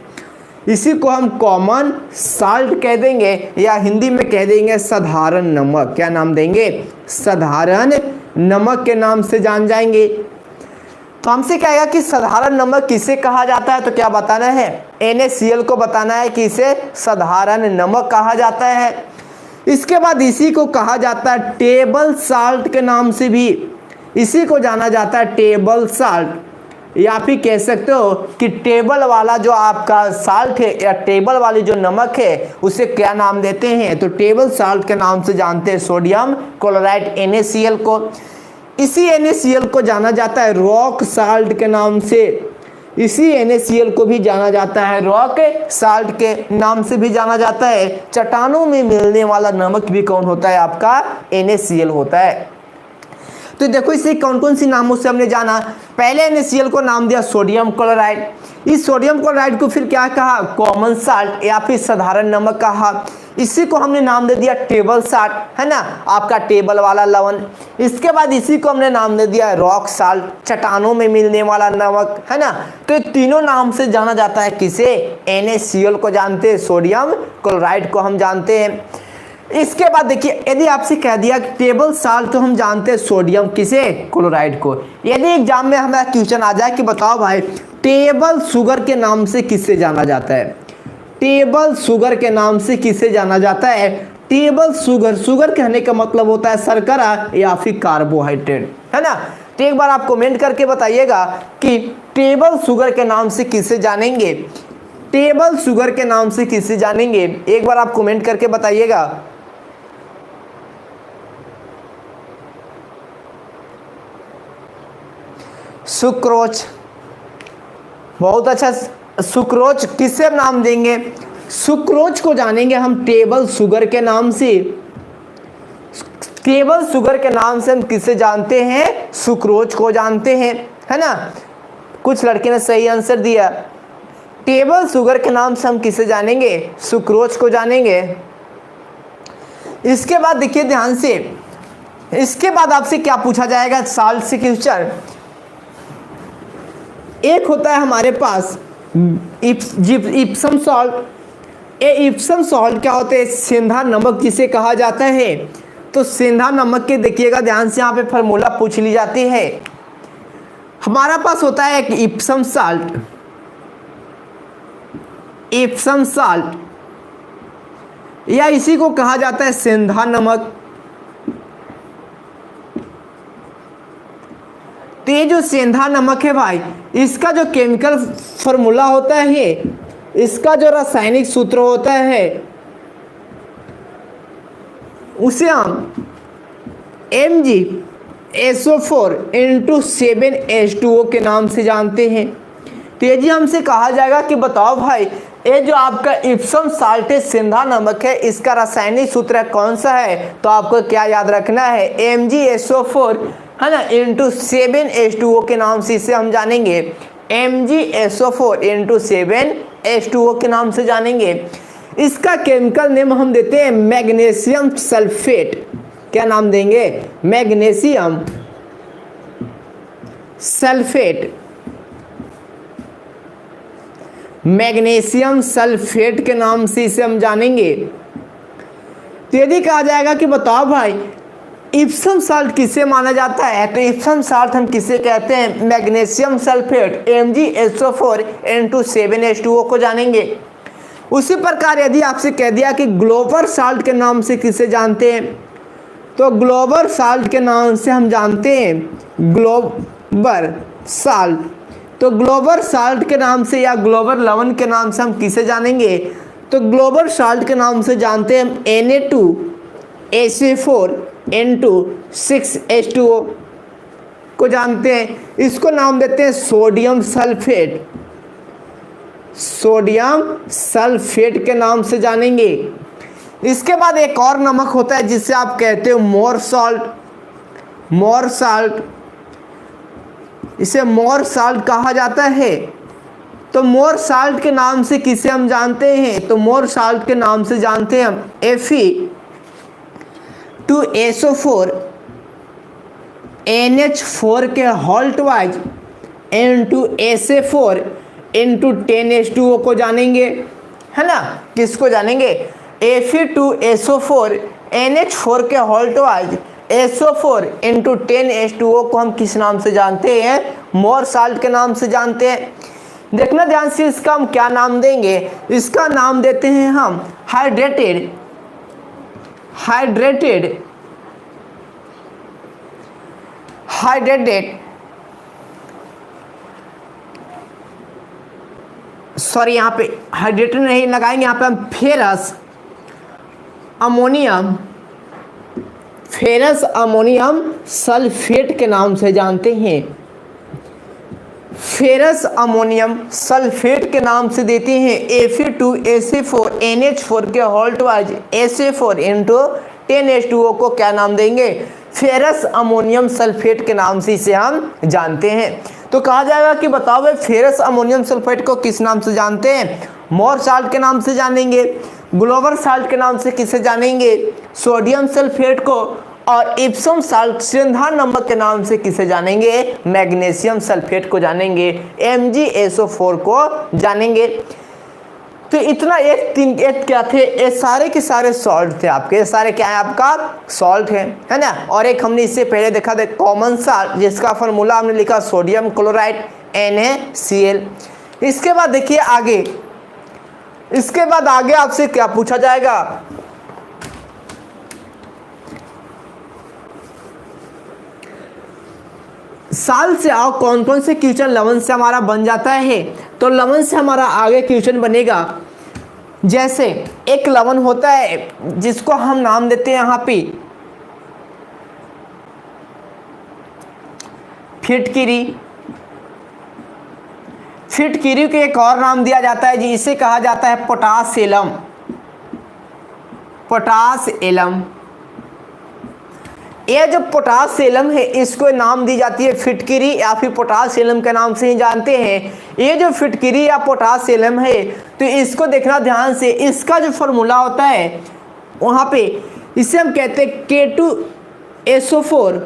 इसी को हम कॉमन साल्ट कह देंगे या हिंदी में कह देंगे साधारण नमक। क्या नाम देंगे, साधारण नमक के नाम से जान जाएंगे। तो हमसे कहेगा कि साधारण नमक किसे कहा जाता है, तो क्या बताना है, NaCl को बताना है कि इसे साधारण नमक कहा जाता है। इसके बाद इसी को कहा जाता है टेबल साल्ट के नाम से भी, इसी को जाना जाता है टेबल साल्ट, या फिर कह सकते हो कि टेबल वाला जो आपका साल्ट है या टेबल वाली जो नमक है उसे क्या नाम देते हैं, तो टेबल साल्ट के नाम से जानते हैं सोडियम क्लोराइड NaCl को। इसी NaCl को जाना जाता है रॉक साल्ट के नाम से, इसी NaCl को भी जाना जाता है रॉक साल्ट के नाम से भी जाना जाता है। चट्टानों में मिलने वाला नमक भी कौन होता है, आपका NaCl होता है। तो देखो इसे कौन कौन सी नामों से हमने जाना, पहले NaCl को नाम दिया सोडियम क्लोराइड, इस सोडियम क्लोराइड को फिर क्या कहा, कॉमन साल्ट या फिर साधारण नमक कहा। इसी को हमने नाम दे दिया टेबल साल्ट, है ना, आपका टेबल वाला लवण। इसके बाद इसी को हमने नाम दे दिया रॉक साल्ट, चट्टानों में मिलने वाला नमक, है ना। तो तीनों नाम से जाना जाता है किसे, NaCl को जानते हैं, सोडियम क्लोराइड को हम जानते हैं। इसके बाद देखिए यदि आपसे कह दिया कि टेबल साल्ट तो हम जानते हैं सोडियम किसे, क्लोराइड को। यदि एग्जाम में हमारा क्वेश्चन आ जाए कि बताओ भाई टेबल शुगर के नाम से किससे जाना जाता है, टेबल शुगर के नाम से किसे जाना जाता है, टेबल शुगर, शुगर कहने का मतलब होता है शर्करा या फिर कार्बोहाइड्रेट, है ना। तो एक बार आप कमेंट करके बताइएगा कि टेबल शुगर के नाम से किसे जानेंगे, टेबल शुगर के नाम से किसे जानेंगे, एक बार आप कमेंट करके बताइएगा। सुक्रोज, बहुत अच्छा, सुक्रोज किससे नाम देंगे, सुक्रोज को जानेंगे हम टेबल शुगर के नाम से। टेबल शुगर के नाम से हम किसे जानते हैं, सुक्रोज को जानते हैं, है ना। कुछ लड़के ने सही आंसर दिया, टेबल शुगर के नाम से हम किसे जानेंगे, सुक्रोज को जानेंगे। इसके बाद देखिए ध्यान से, इसके बाद आपसे क्या पूछा जाएगा साल्ट से क्वेश्चन। एक होता है हमारे पास इप्सम सॉल्ट। ये इप्सम सॉल्ट क्या होते हैं, सेंधा नमक जिसे कहा जाता है। तो सेंधा नमक के देखिएगा ध्यान से, यहाँ पे फार्मूला पूछ ली जाती है। हमारा पास होता है एक इप्सम साल्ट, इप्सम साल्ट या इसी को कहा जाता है सेंधा नमक। तो ये जो सेंधा नमक है भाई, इसका जो केमिकल फॉर्मूला होता है, इसका जो रासायनिक सूत्र होता है उसे हम MgSO4 के नाम से जानते हैं। तो ये जी हमसे कहा जाएगा कि बताओ भाई ये जो आपका इप्सम साल्ट है, सेंधा नमक है, इसका रासायनिक सूत्र कौन सा है। तो आपको क्या याद रखना है, MgSO4, है ना, इंटू 7H2O के नाम से इसे हम जानेंगे, MgSO4 इंटू 7H2O के नाम से जानेंगे। इसका केमिकल नेम हम देते हैं मैग्नीशियम सल्फेट। क्या नाम देंगे? Magnesium sulphate. मैग्नीशियम सल्फेट के नाम से इसे हम जानेंगे। तो यदि कहा जाएगा कि बताओ भाई इप्सम साल्ट किसे माना जाता है, तो इप्सम साल्ट हम किसे कहते हैं? मैग्नीशियम सल्फेट MgSO4N2 को जानेंगे। उसी प्रकार यदि आपसे कह दिया कि ग्लोबर साल्ट के नाम से किसे जानते हैं, तो ग्लोबर साल्ट के नाम से हम जानते हैं ग्लोबर साल्ट। तो ग्लोबर साल्ट के नाम से या ग्लोबर लवण के नाम से हम किसे जानेंगे? तो ग्लोबर साल्ट के नाम से जानते हैं हम Na2HA4N2 को जानते हैं। इसको नाम देते हैं सोडियम सल्फेट। सोडियम सल्फेट के नाम से जानेंगे। इसके बाद एक और नमक होता है जिसे आप कहते हो मोर सॉल्ट। मोर साल्ट, इसे मोर साल्ट कहा जाता है। तो मोर साल्ट के नाम से किसे हम जानते हैं? तो मोर साल्ट के नाम से जानते हैं हम Fe2SO4 NH4 के हॉल्ट वाइज N2SA4 को जानेंगे, है ना। किसको जानेंगे? Fe2SO4 NH4 के हॉल्ट वाइज SO4 को हम किस नाम से जानते हैं? मोर साल्ट के नाम से जानते हैं। देखना ध्यान से, इसका हम क्या नाम देंगे? इसका नाम देते हैं हम हाइड्रेटेड सॉरी, यहाँ पे हाइड्रेटेड नहीं लगाएंगे, यहाँ पे हम फेरस अमोनियम सल्फेट के नाम से जानते हैं। फेरस अमोनियम सल्फेट के नाम से देते हैं Fe2SO4 NH4 के हॉल्ट वाइज SA4 को क्या नाम देंगे? फेरस अमोनियम सल्फेट के नाम से इसे हम जानते हैं। तो कहा जाएगा कि बताओ भाई फेरस अमोनियम सल्फेट को किस नाम से जानते हैं? मोर साल्ट के नाम से जानेंगे। ग्लोबर साल्ट के नाम से किसे जानेंगे? सोडियम सल्फेट को। और इप्सम साल्ट सिंधार नमक के नाम से किसे जानेंगे? मैग्नीशियम सल्फेट को जानेंगे। MgSO4 को जानेंगे। तो इतना एक क्या थे? ये सारे के सारे सॉल्ट थे आपके। ये सारे क्या है? आपका सॉल्ट है ना। और एक हमने इससे पहले देखा था कॉमन साल्ट, जिसका फॉर्मूला हमने लिखा सोडियम क्लोराइड NaCl। इसके बाद देखिए आगे, इसके बाद आगे आपसे क्या पूछा जाएगा? साल से आओ कौन कौन से क्वेश्चन लवण से हमारा बन जाता है। तो लवण से हमारा आगे क्वेश्चन बनेगा, जैसे एक लवण होता है जिसको हम नाम देते हैं यहाँ पे फिटकिरी। फिटकिरी को एक और नाम दिया जाता है जिसे कहा जाता है पोटास एलम। ये जो पोटास एलम है इसको नाम दी जाती है फिटकिरी या फिर पोटास एलम के नाम से ही जानते हैं। ये जो फिटकिरी या पोटास एलम है तो इसको देखना ध्यान से, इसका जो फॉर्मूला होता है वहाँ पे इसे हम कहते हैं K2SO4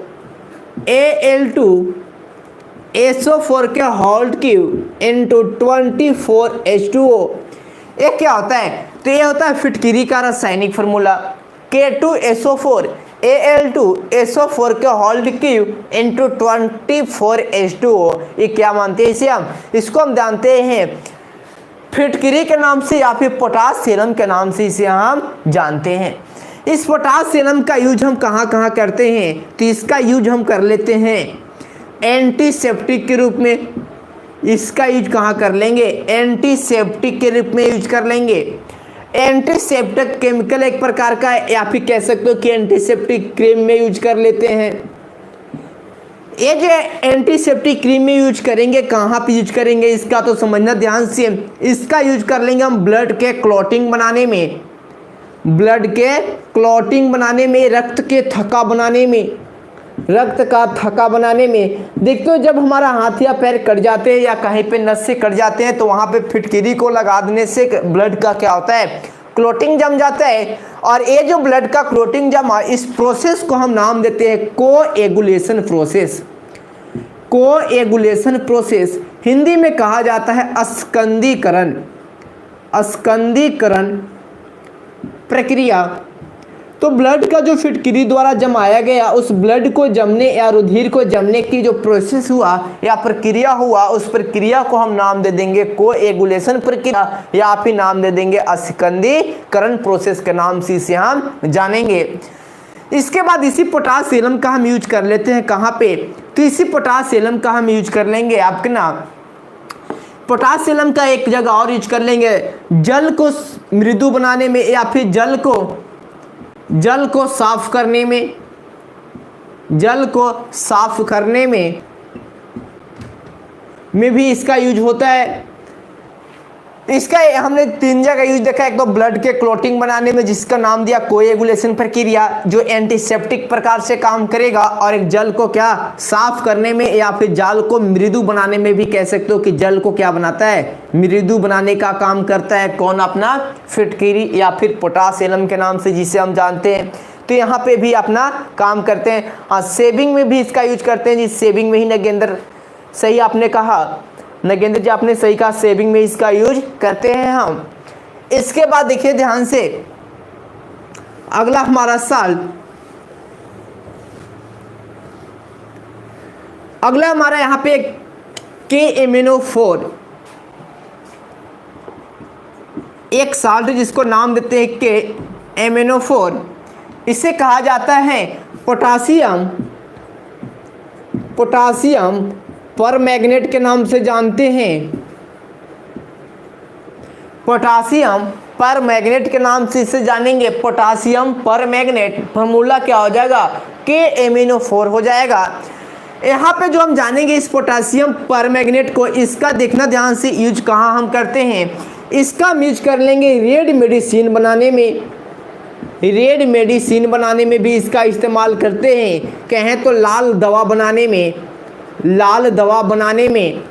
Al2SO4 के होल क्यूब इनटू 24H2O। ये क्या होता है? तो ये होता है फिटकिरी का रासायनिक फार्मूला K2SO4 Al2SO4 के होल क्यूब इनटू 24H2O। ये क्या मानते हैं इसे हम? इसको हम जानते हैं फिटकिरी के नाम से या फिर पोटास सीरम के नाम से इसे हम जानते हैं। इस पोटास सीरम का यूज हम कहाँ कहाँ करते हैं? तो इसका यूज हम कर लेते हैं एंटीसेप्टिक के रूप में। इसका यूज कहाँ कर लेंगे? एंटीसेप्टिक के रूप में यूज कर लेंगे। एंटीसेप्टिक केमिकल एक प्रकार का है, या फिर कह सकते हो कि एंटीसेप्टिक क्रीम में यूज कर लेते हैं। ये जो एंटीसेप्टिक क्रीम में यूज करेंगे, कहाँ पे यूज करेंगे इसका तो समझना ध्यान से। इसका यूज कर लेंगे हम ब्लड के क्लॉटिंग बनाने में, ब्लड के क्लॉटिंग बनाने में, रक्त के थक्का बनाने में, रक्त का थक्का बनाने में। देखते हो जब हमारा हाथ या पैर कट जाते हैं या कहीं पे नस से कट जाते हैं तो वहाँ पे फिटकिरी को लगा देने से ब्लड का क्या होता है? क्लोटिंग जम जाता है, और ये जो ब्लड का क्लोटिंग जमा, इस प्रोसेस को हम नाम देते हैं coagulation process. Coagulation process Hindi में कहा जाता है अस्कंदीकरण, अस्कंदीकरण प्रक्रिया। तो ब्लड का जो फिटकरी द्वारा जमाया गया उस ब्लड को जमने या रुधिर को जमने की जो प्रोसेस हुआ या प्रक्रिया हुआ, उस प्रक्रिया को हम नाम दे देंगे कोएगुलेशन प्रक्रिया, या फिर नाम दे देंगे अस्कंदीकरण प्रोसेस के नाम से इसे हम जानेंगे। इसके बाद इसी पोटासियम का हम यूज कर लेते हैं कहाँ पे, तो इसी पोटासियम का हम यूज कर लेंगे आपके ना, पोटासियम का एक जगह और यूज कर लेंगे जल को मृदु बनाने में, या फिर जल को साफ करने में, जल को साफ करने में भी इसका यूज होता है। इसका हमने 3 जगह यूज देखा, एक तो ब्लड के क्लोटिंग बनाने में जिसका नाम दिया कोएगुलेशन प्रक्रिया जो एंटीसेप्टिक प्रकार से काम करेगा, और एक जल को क्या साफ करने में या फिर जल को मृदु बनाने में भी कह सकते हो कि जल को क्या बनाता है, मृदु बनाने का काम करता है कौन, अपना फिटकरी या फिर पोटासियम के नाम से जिसे हम जानते हैं। तो यहाँ पे भी अपना काम करते हैं। हाँ, सेविंग में भी इसका यूज करते हैं, जिस सेविंग में ही नगेंद्र सही आपने कहा, नगेंद्र जी आपने सही कहा, सेविंग में इसका यूज करते हैं हम। इसके बाद देखिए ध्यान से, अगला हमारा सॉल्ट, अगला हमारा यहाँ पे KMnO4, एक साल्ट जिसको नाम देते हैं KMnO4। इसे कहा जाता है पोटासियम परमैंगनेट के नाम से जानते हैं, पोटासियम परमैंगनेट के नाम से इसे जानेंगे। पोटासियम परमैंगनेट फॉर्मूला क्या हो जाएगा, KMnO4 हो जाएगा। यहाँ पे जो हम जानेंगे इस पोटासियम परमैंगनेट को, इसका देखना ध्यान से यूज कहाँ हम करते हैं, इसका हम यूज कर लेंगे रेड मेडिसिन बनाने में, रेड मेडिसिन बनाने में भी इसका इस्तेमाल करते हैं। कहें तो लाल दवा बनाने में, लाल दवा बनाने में।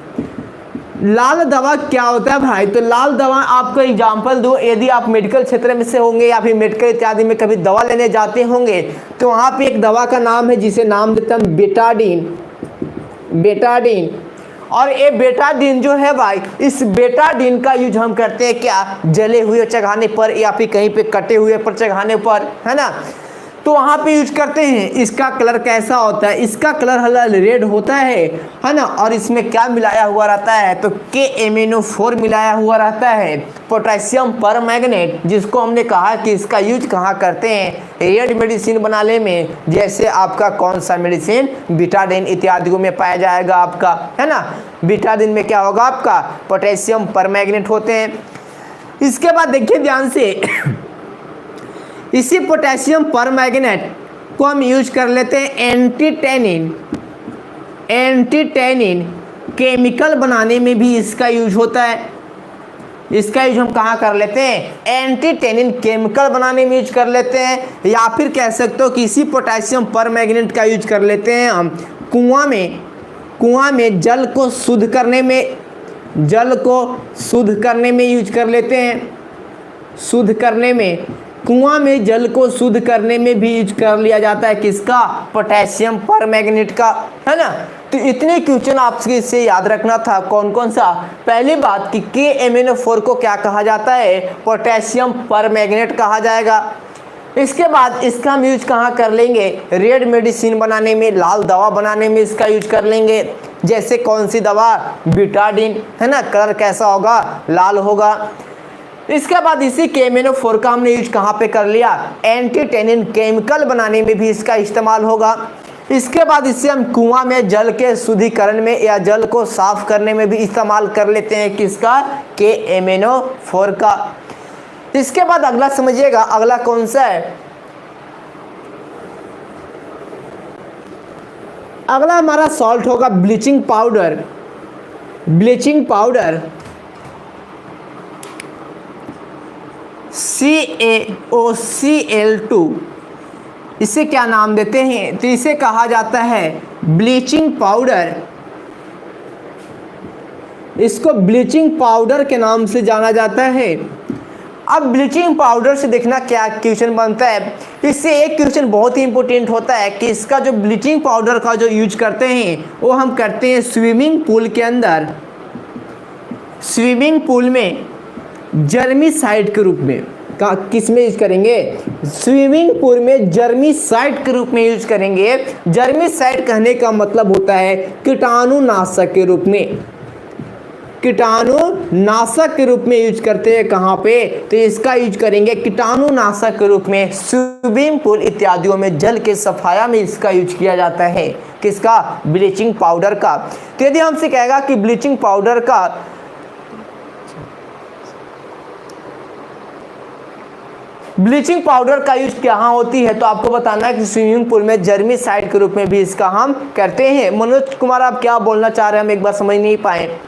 लाल दवा क्या होता है भाई, तो लाल दवा आपको एग्जांपल दो, यदि आप मेडिकल क्षेत्र में से होंगे या फिर मेडिकल इत्यादि में कभी दवा लेने जाते होंगे तो वहाँ पे एक दवा का नाम है जिसे नाम देते हैं बेटाडीन, बेटाडीन। और ये बेटाडीन जो है भाई, इस बेटाडीन का यूज हम करते हैं क्या, जले हुए चढ़ाने पर या फिर कहीं पे कटे हुए पर चढ़ाने पर, है ना, तो वहाँ पे यूज करते हैं। इसका कलर कैसा होता है, इसका कलर हल्का रेड होता है ना, और इसमें क्या मिलाया हुआ रहता है, तो KMnO4 मिलाया हुआ रहता है, पोटेशियम परमैंगनेट, जिसको हमने कहा कि इसका यूज कहाँ करते हैं, रेड मेडिसिन बनाने में, जैसे आपका कौन सा मेडिसिन, बेटाडीन इत्यादि में पाया जाएगा आपका, है ना। बेटाडीन में क्या होगा आपका, पोटेशियम परमैंगनेट होते हैं। इसके बाद देखिए ध्यान से, इसी पोटेशियम परमैंगनेट को हम यूज कर लेते हैं एंटीटेनिन, एंटीटेनिन केमिकल बनाने में भी इसका यूज होता है। इसका यूज हम कहाँ कर लेते हैं, एंटीटेनिन केमिकल बनाने में यूज कर लेते हैं, या फिर कह सकते हो कि इसी पोटेशियम परमैंगनेट का यूज कर लेते हैं हम कुआं में जल को शुद्ध करने में, जल को शुद्ध करने में यूज कर लेते हैं, शुद्ध करने में, कुआं में जल को शुद्ध करने में भी यूज कर लिया जाता है किसका, पोटेशियम परमैंगनेट का, है ना। तो इतने क्वेश्चन आपसे इससे याद रखना था, कौन कौन सा, पहली बात कि KMnO4 को क्या कहा जाता है, पोटेशियम परमैंगनेट कहा जाएगा। इसके बाद इसका हम यूज कहाँ कर लेंगे, रेड मेडिसिन बनाने में, लाल दवा बनाने में इसका यूज कर लेंगे, जैसे कौन सी दवा, बेटाडीन, है ना, कलर कैसा होगा, लाल होगा। इसके बाद इसी KMnO4 का हमने यूज कहाँ पे कर लिया, एंटीटेनिन केमिकल बनाने में भी इसका इस्तेमाल होगा। इसके बाद इससे हम कुआं में जल के शुद्धिकरण में या जल को साफ करने में भी इस्तेमाल कर लेते हैं किसका, KMnO4 का। इसके बाद अगला समझिएगा, अगला कौन सा है, अगला हमारा सॉल्ट होगा bleaching powder, bleaching powder CaOCl2, इसे क्या नाम देते हैं, तो इसे कहा जाता है ब्लीचिंग पाउडर। इसको ब्लीचिंग पाउडर के नाम से जाना जाता है। अब ब्लीचिंग पाउडर से देखना क्या क्वेश्चन बनता है। इससे एक क्वेश्चन बहुत ही इंपॉर्टेंट होता है कि इसका जो ब्लीचिंग पाउडर का जो यूज करते हैं वो हम करते हैं स्विमिंग पूल के अंदर, स्विमिंग पूल में जर्मीसाइड के रूप में। किस में यूज करेंगे? स्विमिंग पूल में जर्मीसाइड के रूप में यूज करेंगे। जर्मीसाइड कहने का मतलब होता है कीटाणुनाशक के रूप में, कीटाणुनाशक के रूप में यूज करते हैं। कहाँ पे? तो इसका यूज करेंगे कीटाणुनाशक के रूप में स्विमिंग पूल इत्यादियों में, जल के सफाया में इसका यूज किया जाता है। किसका? ब्लीचिंग पाउडर का। तो यदि हमसे कहेगा कि ब्लीचिंग पाउडर का ब्लीचिंग पाउडर का यूज कहाँ होती है, तो आपको बताना है कि स्विमिंग पूल में जर्मीसाइड के रूप में भी इसका हम करते हैं। मनोज कुमार आप क्या बोलना चाह रहे हैं, हम एक बार समझ नहीं पाए।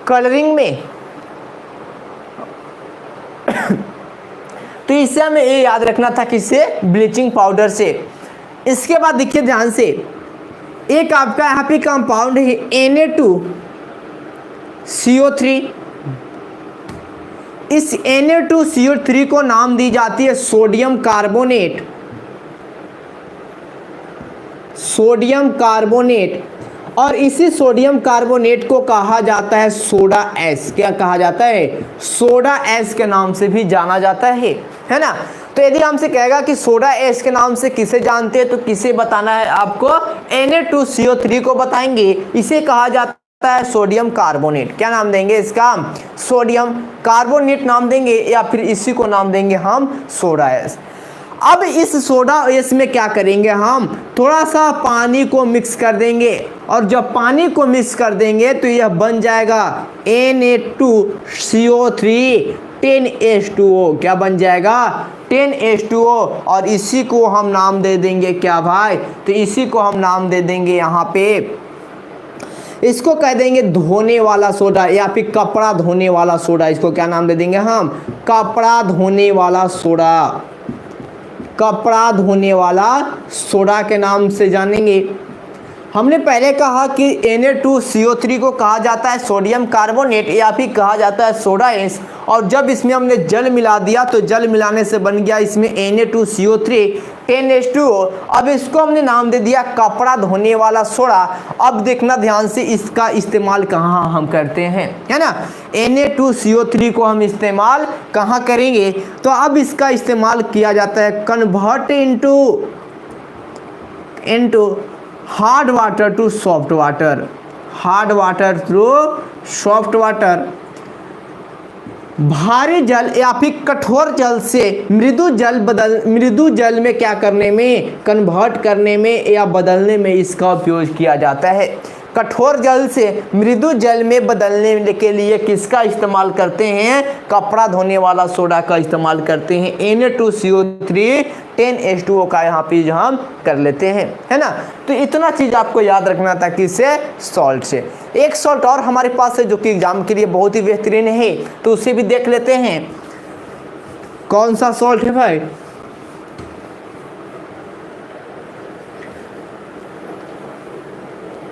कलरिंग में तो इससे हमें ये याद रखना था किससे? ब्लीचिंग पाउडर से। इसके बाद देखिए ध्यान से, एक आपका यहाँ पे कंपाउंड है Na2CO3। इस Na2CO3 को नाम दी जाती है सोडियम कार्बोनेट, सोडियम कार्बोनेट। और इसी सोडियम कार्बोनेट को कहा जाता है सोडा एस। क्या कहा जाता है? सोडा एस के नाम से भी जाना जाता है ना। तो यदि हमसे कहेगा कि सोडा एस के नाम से किसे जानते हैं, तो किसे बताना है आपको? Na2CO3 को बताएंगे। इसे कहा जाता है सोडियम कार्बोनेट। क्या नाम देंगे इसका? सोडियम कार्बोनेट नाम देंगे, या फिर इसी को नाम देंगे हम सोडा एस। अब इस सोडा एस में क्या करेंगे हम? थोड़ा सा पानी को मिक्स कर देंगे, और जब पानी को मिक्स कर देंगे तो यह बन जाएगा Na2CO3 10H2O। क्या बन जाएगा? 10H2O। और इसी को हम नाम दे देंगे क्या भाई? तो इसी को हम नाम दे देंगे यहाँ पे, इसको कह देंगे धोने वाला सोडा, या फिर कपड़ा धोने वाला सोडा। इसको क्या नाम दे देंगे हम? कपड़ा धोने वाला सोडा, कपड़ा धोने वाला सोडा के नाम से जानेंगे। हमने पहले कहा कि Na2CO3 को कहा जाता है सोडियम कार्बोनेट, या फिर कहा जाता है सोडा एस। और जब इसमें हमने जल मिला दिया तो जल मिलाने से बन गया इसमें Na2CO3 10H2O। अब इसको हमने नाम दे दिया कपड़ा धोने वाला सोडा। अब देखना ध्यान से, इसका इस्तेमाल कहाँ हम करते हैं, है ना। Na2CO3 को हम इस्तेमाल कहाँ करेंगे? तो अब इसका इस्तेमाल किया जाता है convert into hard water to soft water, hard water through soft water. भारी जल या फिर कठोर जल से मृदु जल में क्या करने में? कन्वर्ट करने में या बदलने में इसका उपयोग किया जाता है। कठोर जल से मृदु जल में बदलने के लिए किसका इस्तेमाल करते हैं? कपड़ा धोने वाला सोडा का इस्तेमाल करते हैं। Na2CO3 10H2O का यहाँ पे हम कर लेते हैं, है ना। तो इतना चीज़ आपको याद रखना था किससे? सॉल्ट से। एक सॉल्ट और हमारे पास है जो कि एग्जाम के लिए बहुत ही बेहतरीन है, तो उसे भी देख लेते हैं। कौन सा सॉल्ट है भाई?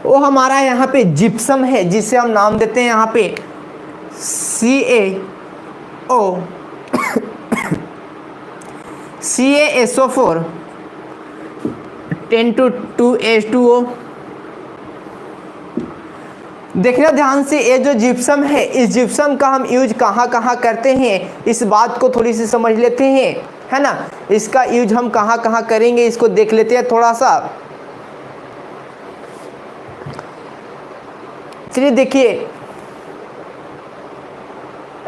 वो हमारा यहाँ पे जिप्सम है, जिसे हम नाम देते हैं यहाँ पे CaSO4 10-2H2O। देखना ध्यान से, ये जो जिप्सम है, इस जिप्सम का हम यूज कहाँ कहाँ करते हैं, इस बात को थोड़ी सी समझ लेते हैं, है ना। इसका यूज हम कहाँ कहाँ करेंगे इसको देख लेते हैं थोड़ा सा। चलिए देखिए,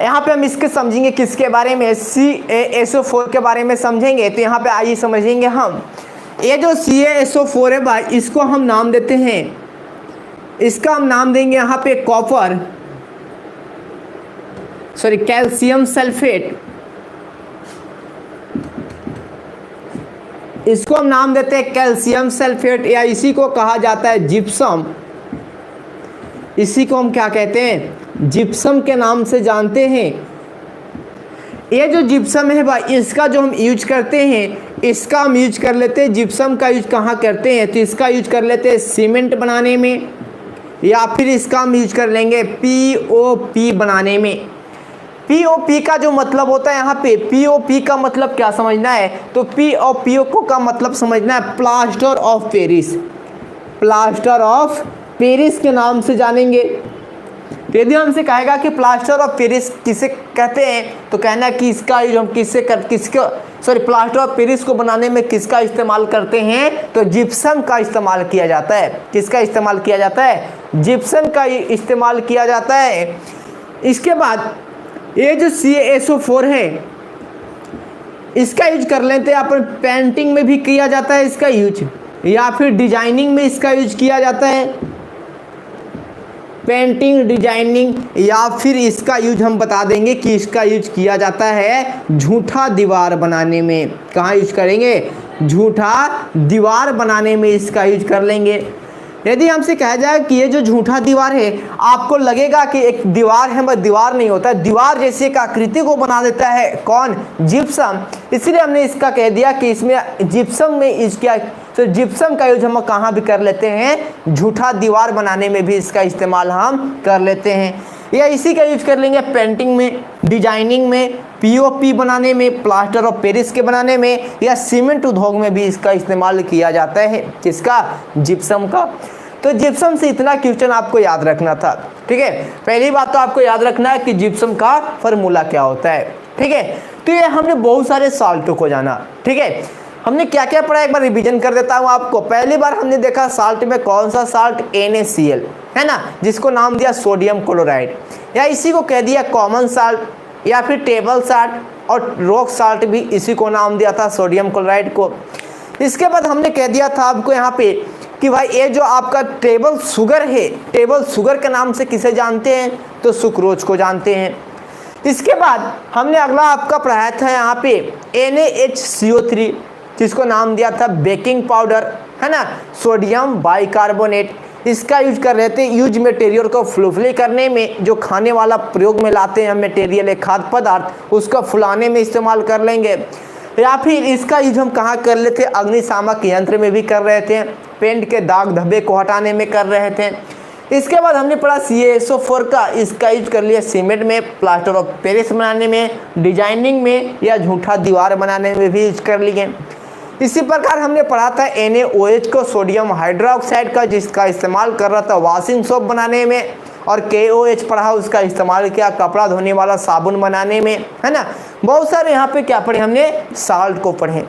यहाँ पे हम इसके समझेंगे किसके बारे में? CaSO4 के बारे में समझेंगे। तो यहाँ पे आइए समझेंगे हम। ये जो CaSO4 है भाई, इसको हम नाम देते हैं, इसका हम नाम देंगे यहाँ पे कैल्शियम सल्फेट। इसको हम नाम देते हैं कैल्शियम सल्फेट, या इसी को कहा जाता है जिप्सम। इसी को हम क्या कहते हैं? जिप्सम के नाम से जानते हैं। ये जो जिप्सम है भाई, इसका जो हम यूज करते हैं, इसका हम यूज कर लेते हैं। जिप्सम का यूज कहाँ करते हैं? तो इसका यूज कर लेते हैं सीमेंट बनाने में, या फिर इसका हम यूज कर लेंगे POP बनाने में। POP का जो मतलब होता है यहाँ पे, POP का मतलब क्या समझना है, तो POP का मतलब समझना है plaster of Paris. Plaster of Paris के नाम से जानेंगे। यदि हमसे कहेगा कि प्लास्टर ऑफ पेरिस किसे कहते हैं, तो कहना कि इसका यूज हम प्लास्टर ऑफ पेरिस को बनाने में किसका इस्तेमाल करते हैं, तो जिप्सम का इस्तेमाल किया जाता है। किसका इस्तेमाल किया जाता है, जिप्सम का इस्तेमाल किया जाता है। इसके बाद ये जो CaSO4 है, इसका यूज कर लेते हैं अपन, पेंटिंग में भी किया जाता है इसका यूज, या फिर डिजाइनिंग में इसका यूज किया जाता है, पेंटिंग, डिजाइनिंग, या फिर इसका यूज हम बता देंगे कि इसका यूज किया जाता है झूठा दीवार बनाने में। कहाँ यूज करेंगे, झूठा दीवार बनाने में इसका यूज कर लेंगे। यदि हमसे कहा जाए कि ये जो झूठा दीवार है, आपको लगेगा कि एक दीवार है, मगर दीवार नहीं होता है, दीवार जैसे एक आकृति को बना देता है कौन, जिप्सम। इसलिए हमने इसका कह दिया कि इसमें जिप्सम में इसका, तो जिप्सम का यूज हम कहाँ भी कर लेते हैं, झूठा दीवार बनाने में भी इसका इस्तेमाल हम कर लेते हैं। या इसी का यूज कर लेंगे पेंटिंग में, डिजाइनिंग में, POP बनाने में, प्लास्टर ऑफ पेरिस के बनाने में, या सीमेंट उद्योग में भी इसका इस्तेमाल किया जाता है। किसका, जिप्सम का। तो जिप्सम से इतना क्वेश्चन आपको याद रखना था। ठीक है, पहली बात तो आपको याद रखना है कि जिप्सम का फॉर्मूला क्या होता है। ठीक है, तो ये हमने बहुत सारे साल्टों को जाना। ठीक है, हमने क्या क्या पढ़ा एक बार रिवीजन कर देता हूँ आपको। पहली बार हमने देखा साल्ट में कौन सा साल्ट, NaCl है ना, जिसको नाम दिया सोडियम क्लोराइड, या इसी को कह दिया कॉमन साल्ट, या फिर टेबल साल्ट, और रॉक साल्ट भी इसी को नाम दिया था सोडियम क्लोराइड को। इसके बाद हमने कह दिया था आपको यहाँ पे कि भाई ये जो आपका टेबल शुगर है, टेबल शुगर के नाम से किसे जानते हैं, तो सुक्रोज को जानते हैं। इसके बाद हमने अगला आपका पढ़ाया था यहाँ पे NaHCO3, जिसको नाम दिया था बेकिंग पाउडर, है ना, सोडियम बाइकार्बोनेट। इसका यूज कर रहे थे यूज मटेरियल को फ्लूफली करने में, जो खाने वाला प्रयोग में लाते हैं हम मटेरियल है खाद्य पदार्थ, उसको फुलाने में इस्तेमाल कर लेंगे। या फिर इसका यूज हम कहाँ कर लेते थे, अग्निशामक यंत्र में भी कर रहे थे, पेंट के दाग धब्बे को हटाने में कर रहे थे। इसके बाद हमने पढ़ा CaSO4 का, इसका यूज कर लिया सीमेंट में, प्लास्टर ऑफ पेरिस बनाने में, डिजाइनिंग में, या झूठा दीवार बनाने में भी यूज कर लिए। इसी प्रकार हमने पढ़ा था NaOH को, सोडियम हाइड्रोक्साइड का, जिसका इस्तेमाल कर रहा था वॉशिंग सोप बनाने में, और KOH पढ़ा, उसका इस्तेमाल किया कपड़ा धोने वाला साबुन बनाने में, है ना। बहुत सारे यहाँ पे क्या पढ़े हमने, साल्ट को पढ़े।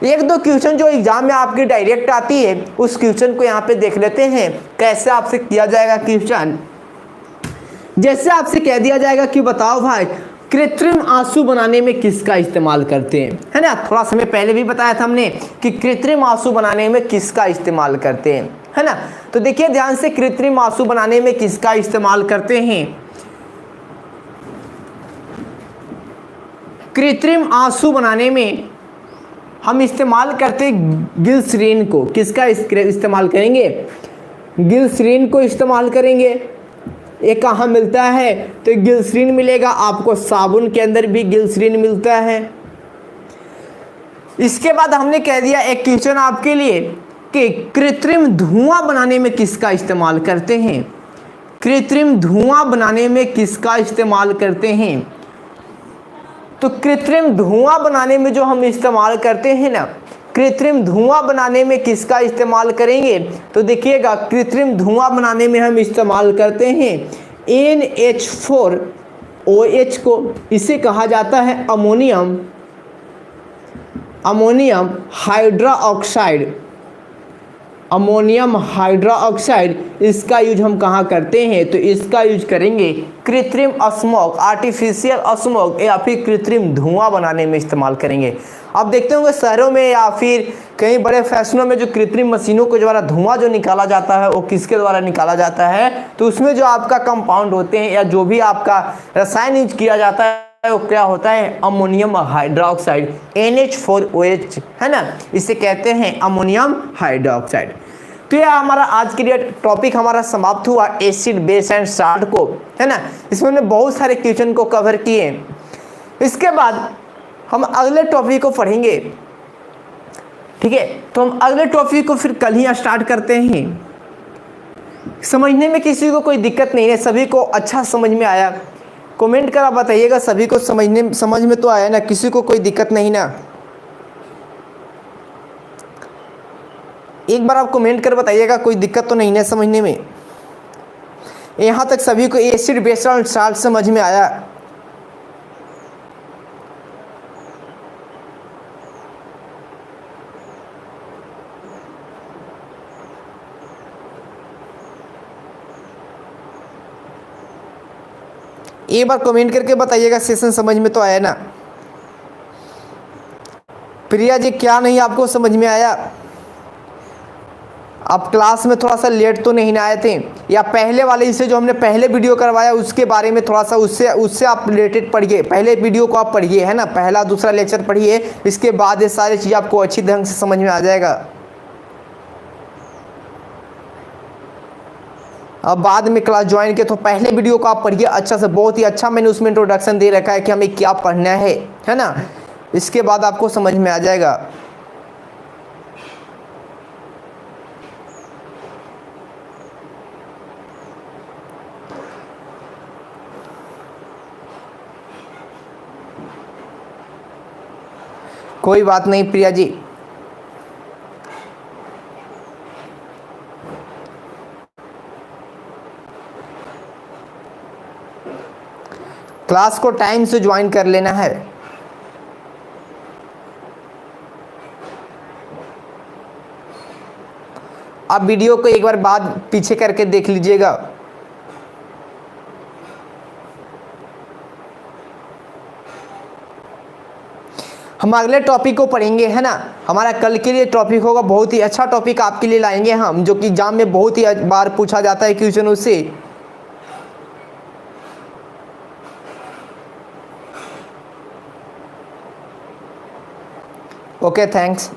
एक दो क्वेश्चन जो एग्जाम में आपकी डायरेक्ट आती है, उस क्वेश्चन को यहाँ पे देख लेते हैं कैसे आपसे किया जाएगा क्वेश्चन। जैसे आपसे कह दिया जाएगा कि बताओ भाई कृत्रिम आंसू बनाने में किसका इस्तेमाल करते हैं, है ना। थोड़ा समय पहले भी बताया था हमने कि कृत्रिम आंसू बनाने में किसका इस्तेमाल करते हैं, है ना। तो देखिए ध्यान से, कृत्रिम आंसू बनाने में किसका इस्तेमाल करते हैं, कृत्रिम आंसू बनाने में हम इस्तेमाल करते ग्लिसरीन को। किसका इस्तेमाल करेंगे, ग्लिसरीन को इस्तेमाल करेंगे। ये कहाँ मिलता है, तो ग्लिसरीन मिलेगा आपको, साबुन के अंदर भी ग्लिसरीन मिलता है। इसके बाद हमने कह दिया एक क्वेश्चन आपके लिए कि कृत्रिम धुआं बनाने में किसका इस्तेमाल करते हैं, कृत्रिम धुआं बनाने में किसका इस्तेमाल करते हैं। तो कृत्रिम धुआं बनाने में जो हम इस्तेमाल करते हैं ना, कृत्रिम धुआं बनाने में किसका इस्तेमाल करेंगे, तो देखिएगा कृत्रिम धुआं बनाने में हम इस्तेमाल करते हैं NH4OH को। इसे कहा जाता है अमोनियम हाइड्रोक्साइड, अमोनियम हाइड्रोक्साइड। इसका यूज हम कहाँ करते हैं, तो इसका यूज करेंगे कृत्रिम स्मोक, आर्टिफिशियल स्मोक, या फिर कृत्रिम धुआं बनाने में इस्तेमाल करेंगे। अब देखते होंगे शहरों में या फिर कई बड़े फैशनों में जो कृत्रिम मशीनों के द्वारा धुआं जो निकाला जाता है, वो किसके द्वारा निकाला जाता है, तो उसमें जो आपका कंपाउंड होते हैं या जो भी आपका रसायन यूज किया जाता है, वो क्या होता है, अमोनियम हाइड्रोक्साइड, NH4OH, है ना। इसे कहते हैं अमोनियम हाइड्रोक्साइड। तो यह हमारा आज के लिए टॉपिक हमारा समाप्त हुआ एसिड, बेस एंड साल्ट को, है ना। इसमें हमने बहुत सारे क्वेश्चन को कवर किए। इसके बाद हम अगले टॉपिक को पढ़ेंगे, ठीक है। तो हम अगले टॉपिक को फिर कल ही स्टार्ट करते हैं। समझने में किसी को कोई दिक्कत नहीं है, सभी को अच्छा समझ में आया? कमेंट कर आप बताइएगा, सभी को समझ में तो आया ना, किसी को कोई दिक्कत नहीं ना? एक बार आप कमेंट कर बताइएगा, कोई दिक्कत तो नहीं ना समझने में? यहाँ तक सभी को एसिड बेस और साल्ट समझ में आया? एक बार कमेंट करके बताइएगा, सेशन समझ में तो आया ना? प्रिया जी क्या नहीं आपको समझ में आया? आप क्लास में थोड़ा सा लेट तो नहीं ना आए थे, या पहले वाले इससे जो हमने पहले वीडियो करवाया उसके बारे में थोड़ा सा उससे आप रिलेटेड पढ़िए, पहले वीडियो को आप पढ़िए, है ना, पहला दूसरा लेक्चर पढ़िए, इसके बाद ये सारी चीज़ आपको अच्छी ढंग से समझ में आ जाएगा। अब बाद में क्लास ज्वाइन के तो पहले वीडियो को आप पढ़िए अच्छा से, बहुत ही अच्छा मैंने उसमें इंट्रोडक्शन दे रखा है कि हमें क्या पढ़ना है ना, इसके बाद आपको समझ में आ जाएगा। कोई बात नहीं प्रिया जी, क्लास को टाइम से ज्वाइन कर लेना है। आप वीडियो को एक बार बाद पीछे करके देख लीजिएगा। हम अगले टॉपिक को पढ़ेंगे, है ना, हमारा कल के लिए टॉपिक होगा, बहुत ही अच्छा टॉपिक आपके लिए लाएंगे हम, जो कि एग्जाम में बहुत ही बार पूछा जाता है क्वेश्चन उससे। Okay thanks.